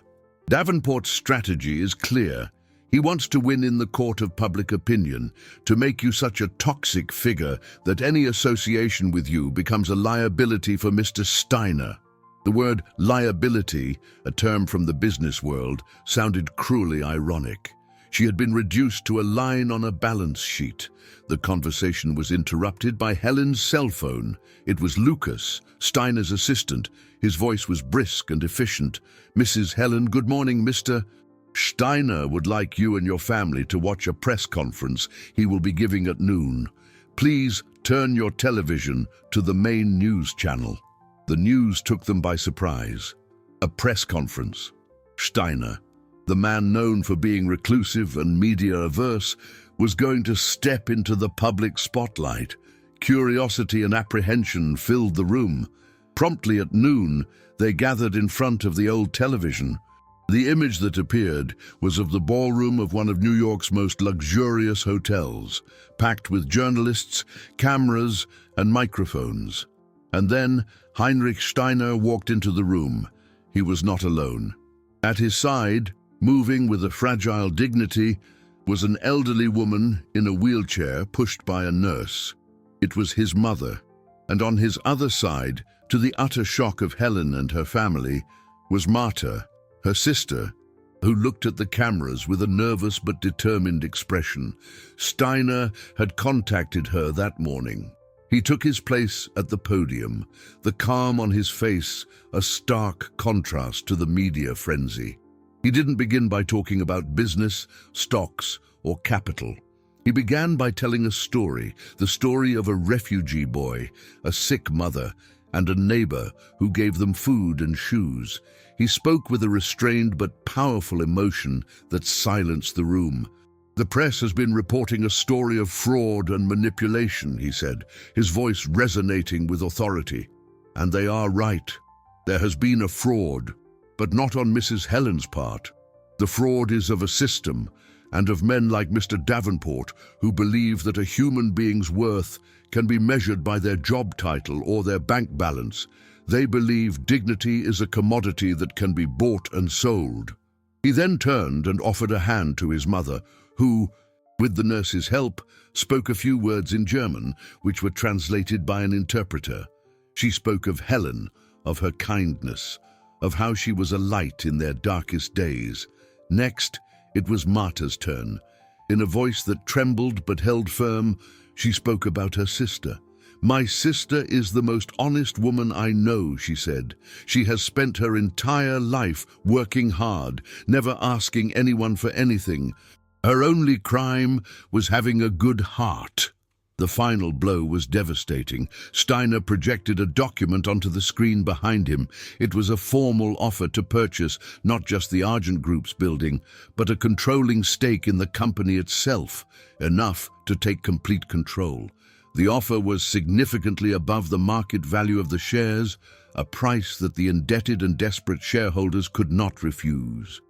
Davenport's strategy is clear. He wants to win in the court of public opinion, to make you such a toxic figure that any association with you becomes a liability for Mr. Steiner. The word liability, a term from the business world, sounded cruelly ironic. She had been reduced to a line on a balance sheet. The conversation was interrupted by Helen's cell phone. It was Lucas, Steiner's assistant. His voice was brisk and efficient. "Mrs. Helen, good morning, Mr. Steiner would like you and your family to watch a press conference he will be giving at noon. Please turn your television to the main news channel." The news took them by surprise. A press conference. Steiner, the man known for being reclusive and media-averse, was going to step into the public spotlight. Curiosity and apprehension filled the room. Promptly at noon, they gathered in front of the old television. The image that appeared was of the ballroom of one of New York's most luxurious hotels, packed with journalists, cameras, and microphones. And then Heinrich Steiner walked into the room. He was not alone. At his side, moving with a fragile dignity, was an elderly woman in a wheelchair pushed by a nurse. It was his mother. And on his other side, to the utter shock of Helen and her family, was Marta, her sister, who looked at the cameras with a nervous but determined expression. Steiner had contacted her that morning. He took his place at the podium, the calm on his face a stark contrast to the media frenzy. He didn't begin by talking about business, stocks, or capital. He began by telling a story, the story of a refugee boy, a sick mother, and a neighbor who gave them food and shoes. He spoke with a restrained but powerful emotion that silenced the room. "The press has been reporting a story of fraud and manipulation," he said, his voice resonating with authority. "And they are right. There has been a fraud, but not on Mrs. Helen's part. The fraud is of a system, and of men like Mr. Davenport who believe that a human being's worth can be measured by their job title or their bank balance. They believe dignity is a commodity that can be bought and sold. He then turned and offered a hand to his mother, who, with the nurse's help, spoke a few words in German, which were translated by an interpreter. She spoke of Helen, of her kindness, of how she was a light in their darkest days. Next, it was Marta's turn. In a voice that trembled but held firm, she spoke about her sister. "My sister is the most honest woman I know," she said. "She has spent her entire life working hard, never asking anyone for anything. Her only crime was having a good heart." The final blow was devastating. Steiner projected a document onto the screen behind him. It was a formal offer to purchase not just the Argent Group's building, but a controlling stake in the company itself, enough to take complete control. The offer was significantly above the market value of the shares, a price that the indebted and desperate shareholders could not refuse.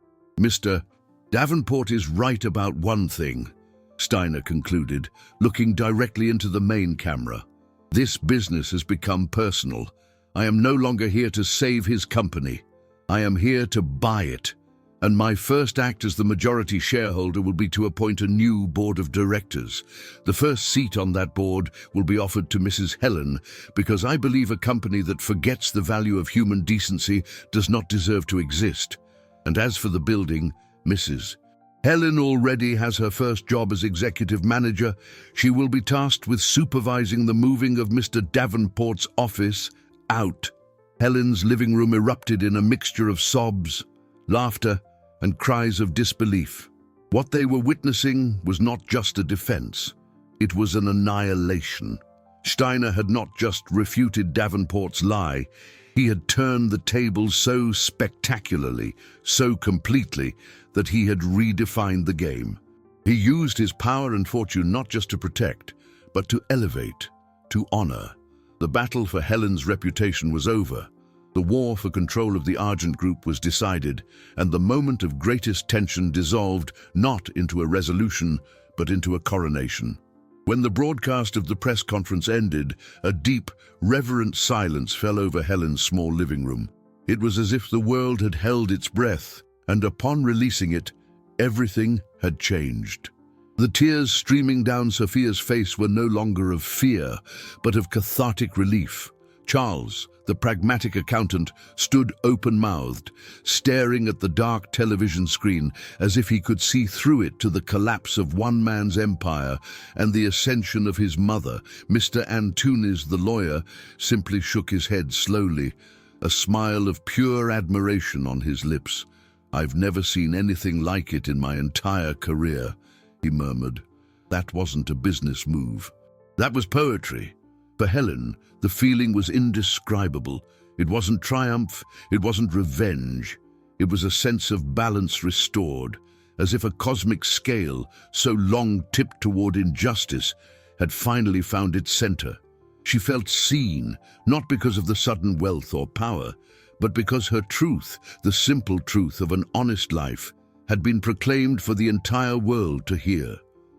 "Mr. Davenport is right about one thing," Steiner concluded, looking directly into the main camera. "This business has become personal. I am no longer here to save his company. I am here to buy it. And my first act as the majority shareholder will be to appoint a new board of directors. The first seat on that board will be offered to Mrs. Helen, because I believe a company that forgets the value of human decency does not deserve to exist. And as for the building, Mrs. Helen already has her first job as executive manager. She will be tasked with supervising the moving of Mr. Davenport's office out." Helen's living room erupted in a mixture of sobs, laughter, and cries of disbelief. What they were witnessing was not just a defense. It was an annihilation. Steiner had not just refuted Davenport's lie. He had turned the tables so spectacularly, so completely, that he had redefined the game. He used his power and fortune not just to protect, but to elevate, to honor. The battle for Helen's reputation was over. The war for control of the Argent Group was decided, and the moment of greatest tension dissolved not into a resolution, but into a coronation. When the broadcast of the press conference ended, a deep, reverent silence fell over Helen's small living room. It was as if the world had held its breath, and upon releasing it, everything had changed. The tears streaming down Sophia's face were no longer of fear, but of cathartic relief. Charles, the pragmatic accountant, stood open-mouthed, staring at the dark television screen as if he could see through it to the collapse of one man's empire and the ascension of his mother. Mr. Antunes, the lawyer, simply shook his head slowly, a smile of pure admiration on his lips. "I've never seen anything like it in my entire career," he murmured. "That wasn't a business move. That was poetry." For Helen, the feeling was indescribable. It wasn't triumph, it wasn't revenge. It was a sense of balance restored, as if a cosmic scale, so long tipped toward injustice, had finally found its center. She felt seen, not because of the sudden wealth or power, but because her truth, the simple truth of an honest life, had been proclaimed for the entire world to hear.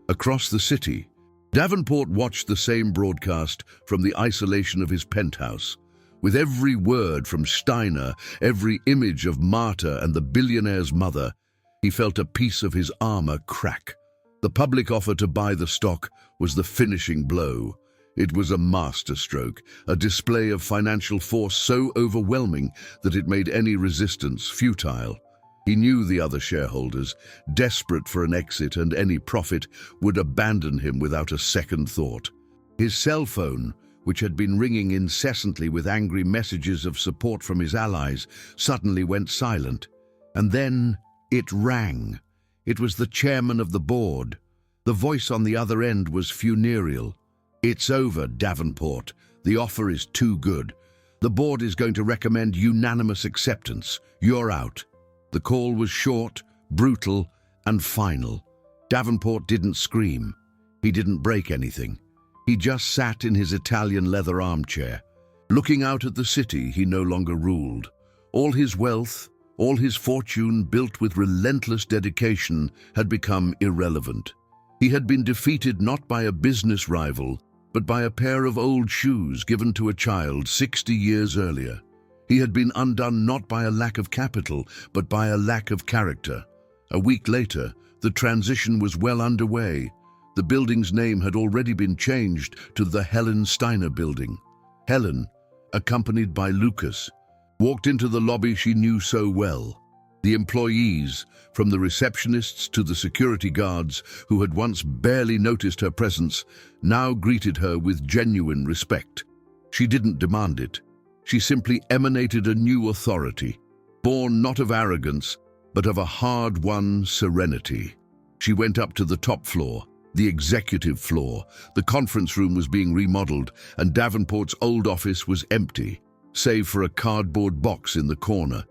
Across the city, Davenport watched the same broadcast from the isolation of his penthouse. With every word from Steiner, every image of Marta and the billionaire's mother, he felt a piece of his armor crack. The public offer to buy the stock was the finishing blow. It was a masterstroke, a display of financial force so overwhelming that it made any resistance futile. He knew the other shareholders, desperate for an exit and any profit, would abandon him without a second thought. His cell phone, which had been ringing incessantly with angry messages of support from his allies, suddenly went silent. And then it rang. It was the chairman of the board. The voice on the other end was funereal. "It's over, Davenport. The offer is too good. The board is going to recommend unanimous acceptance. You're out." The call was short, brutal, and final. Davenport didn't scream. He didn't break anything. He just sat in his Italian leather armchair. Looking out at the city he no longer ruled. All his wealth, All his fortune, built with relentless dedication, had become irrelevant. He had been defeated not by a business rival, but by a pair of old shoes given to a child 60 years earlier. He had been undone not by a lack of capital, but by a lack of character. A week later, the transition was well underway. The building's name had already been changed to the Helen Steiner Building. Helen, accompanied by Lucas, walked into the lobby she knew so well. The employees, from the receptionists to the security guards who had once barely noticed her presence, now greeted her with genuine respect. She didn't demand it. She simply emanated a new authority, born not of arrogance, but of a hard-won serenity. She went up to the top floor, the executive floor. The conference room was being remodeled, and Davenport's old office was empty, save for a cardboard box in the corner.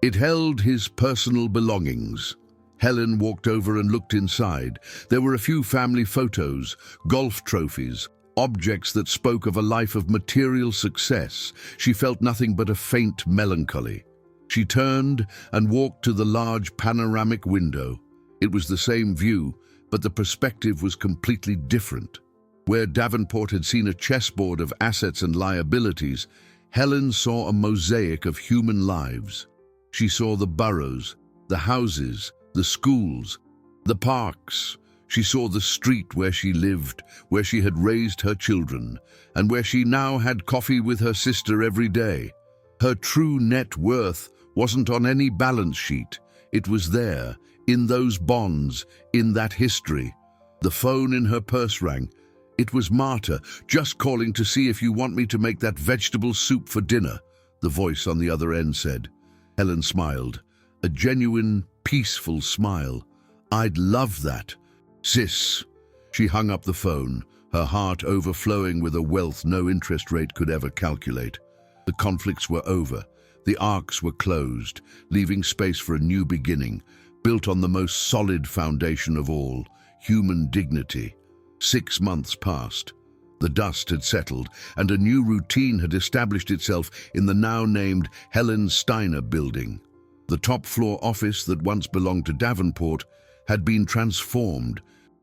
It held his personal belongings. Helen walked over and looked inside. There were a few family photos, golf trophies, objects that spoke of a life of material success. She felt nothing but a faint melancholy. She turned and walked to the large panoramic window. It was the same view, but the perspective was completely different. Where Davenport had seen a chessboard of assets and liabilities, Helen saw a mosaic of human lives. She saw the boroughs, the houses, the schools, the parks. She saw the street where she lived, where she had raised her children, and where she now had coffee with her sister every day. Her true net worth wasn't on any balance sheet. It was there, in those bonds, in that history. The phone in her purse rang. It was Marta, just calling to see if you want me to make that vegetable soup for dinner, the voice on the other end said. Helen smiled, a genuine, peaceful smile. I'd love that. Sis. She hung up the phone, her heart overflowing with a wealth no interest rate could ever calculate. The conflicts were over. The arcs were closed, leaving space for a new beginning, built on the most solid foundation of all, human dignity. 6 months passed. The dust had settled, and a new routine had established itself in the now named Helen Steiner Building. The top-floor office that once belonged to Davenport had been transformed.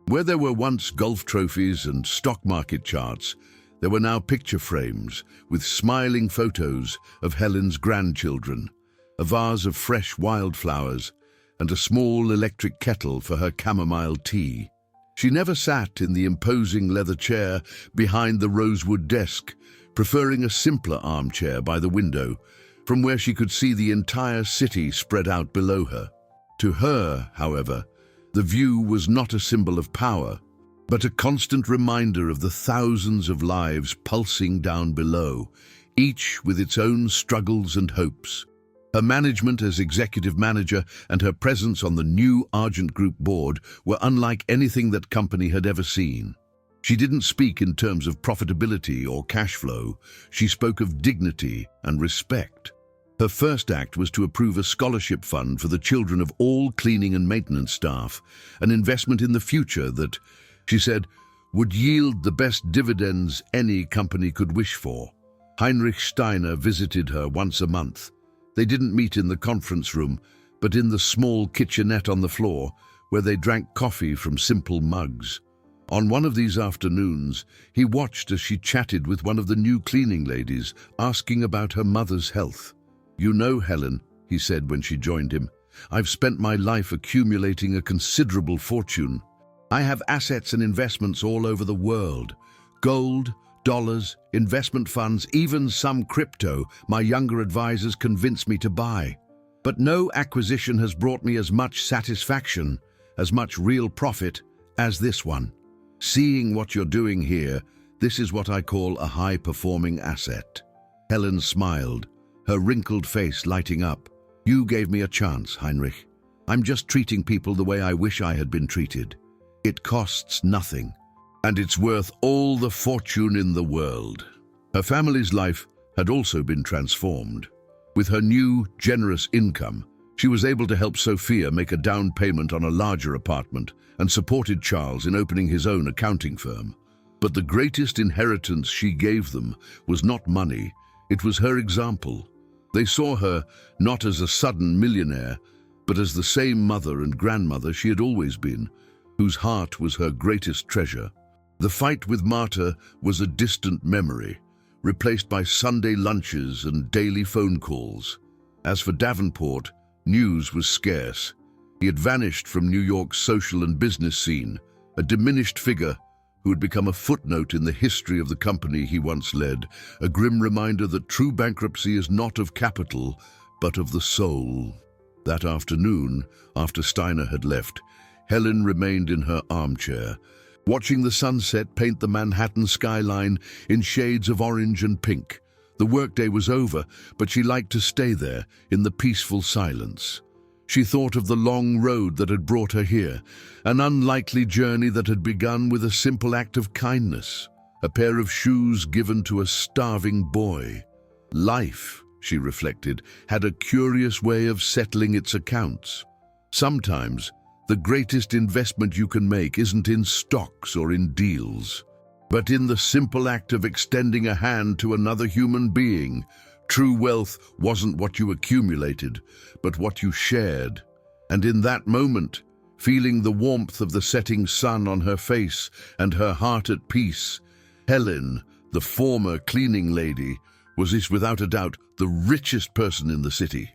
Where there were once golf trophies and stock market charts, there were now picture frames with smiling photos of Helen's grandchildren, a vase of fresh wildflowers, and a small electric kettle for her chamomile tea. She never sat in the imposing leather chair behind the rosewood desk, preferring a simpler armchair by the window, from where she could see the entire city spread out below her. To her, however, the view was not a symbol of power, but a constant reminder of the thousands of lives pulsing down below, each with its own struggles and hopes. Her management as executive manager and her presence on the new Argent Group board were unlike anything that company had ever seen. She didn't speak in terms of profitability or cash flow. She spoke of dignity and respect. Her first act was to approve a scholarship fund for the children of all cleaning and maintenance staff, an investment in the future that, she said, would yield the best dividends any company could wish for. Heinrich Steiner visited her once a month. They didn't meet in the conference room, but in the small kitchenette on the floor, where they drank coffee from simple mugs. On one of these afternoons, he watched as she chatted with one of the new cleaning ladies, asking about her mother's health. "You know, Helen," he said when she joined him, "I've spent my life accumulating a considerable fortune. I have assets and investments all over the world. Gold, dollars, investment funds, even some crypto my younger advisors convinced me to buy. But no acquisition has brought me as much satisfaction, as much real profit, as this one. Seeing what you're doing here, this is what I call a high-performing asset." Helen smiled, her wrinkled face lighting up. "You gave me a chance, Heinrich. I'm just treating people the way I wish I had been treated. It costs nothing. And it's worth all the fortune in the world." Her family's life had also been transformed. With her new, generous income, she was able to help Sophia make a down payment on a larger apartment and supported Charles in opening his own accounting firm. But the greatest inheritance she gave them was not money, it was her example. They saw her not as a sudden millionaire, but as the same mother and grandmother she had always been, whose heart was her greatest treasure. The fight with Marta was a distant memory, replaced by Sunday lunches and daily phone calls. As for Davenport, news was scarce. He had vanished from New York's social and business scene, a diminished figure who had become a footnote in the history of the company he once led, a grim reminder that true bankruptcy is not of capital, but of the soul. That afternoon, after Steiner had left, Helen remained in her armchair, watching the sunset paint the Manhattan skyline in shades of orange and pink. The workday was over, but she liked to stay there in the peaceful silence. She thought of the long road that had brought her here, an unlikely journey that had begun with a simple act of kindness, a pair of shoes given to a starving boy. Life, she reflected, had a curious way of settling its accounts. Sometimes, the greatest investment you can make isn't in stocks or in deals, but in the simple act of extending a hand to another human being. True wealth wasn't what you accumulated, but what you shared. And in that moment, feeling the warmth of the setting sun on her face and her heart at peace, Helen, the former cleaning lady, was without a doubt the richest person in the city.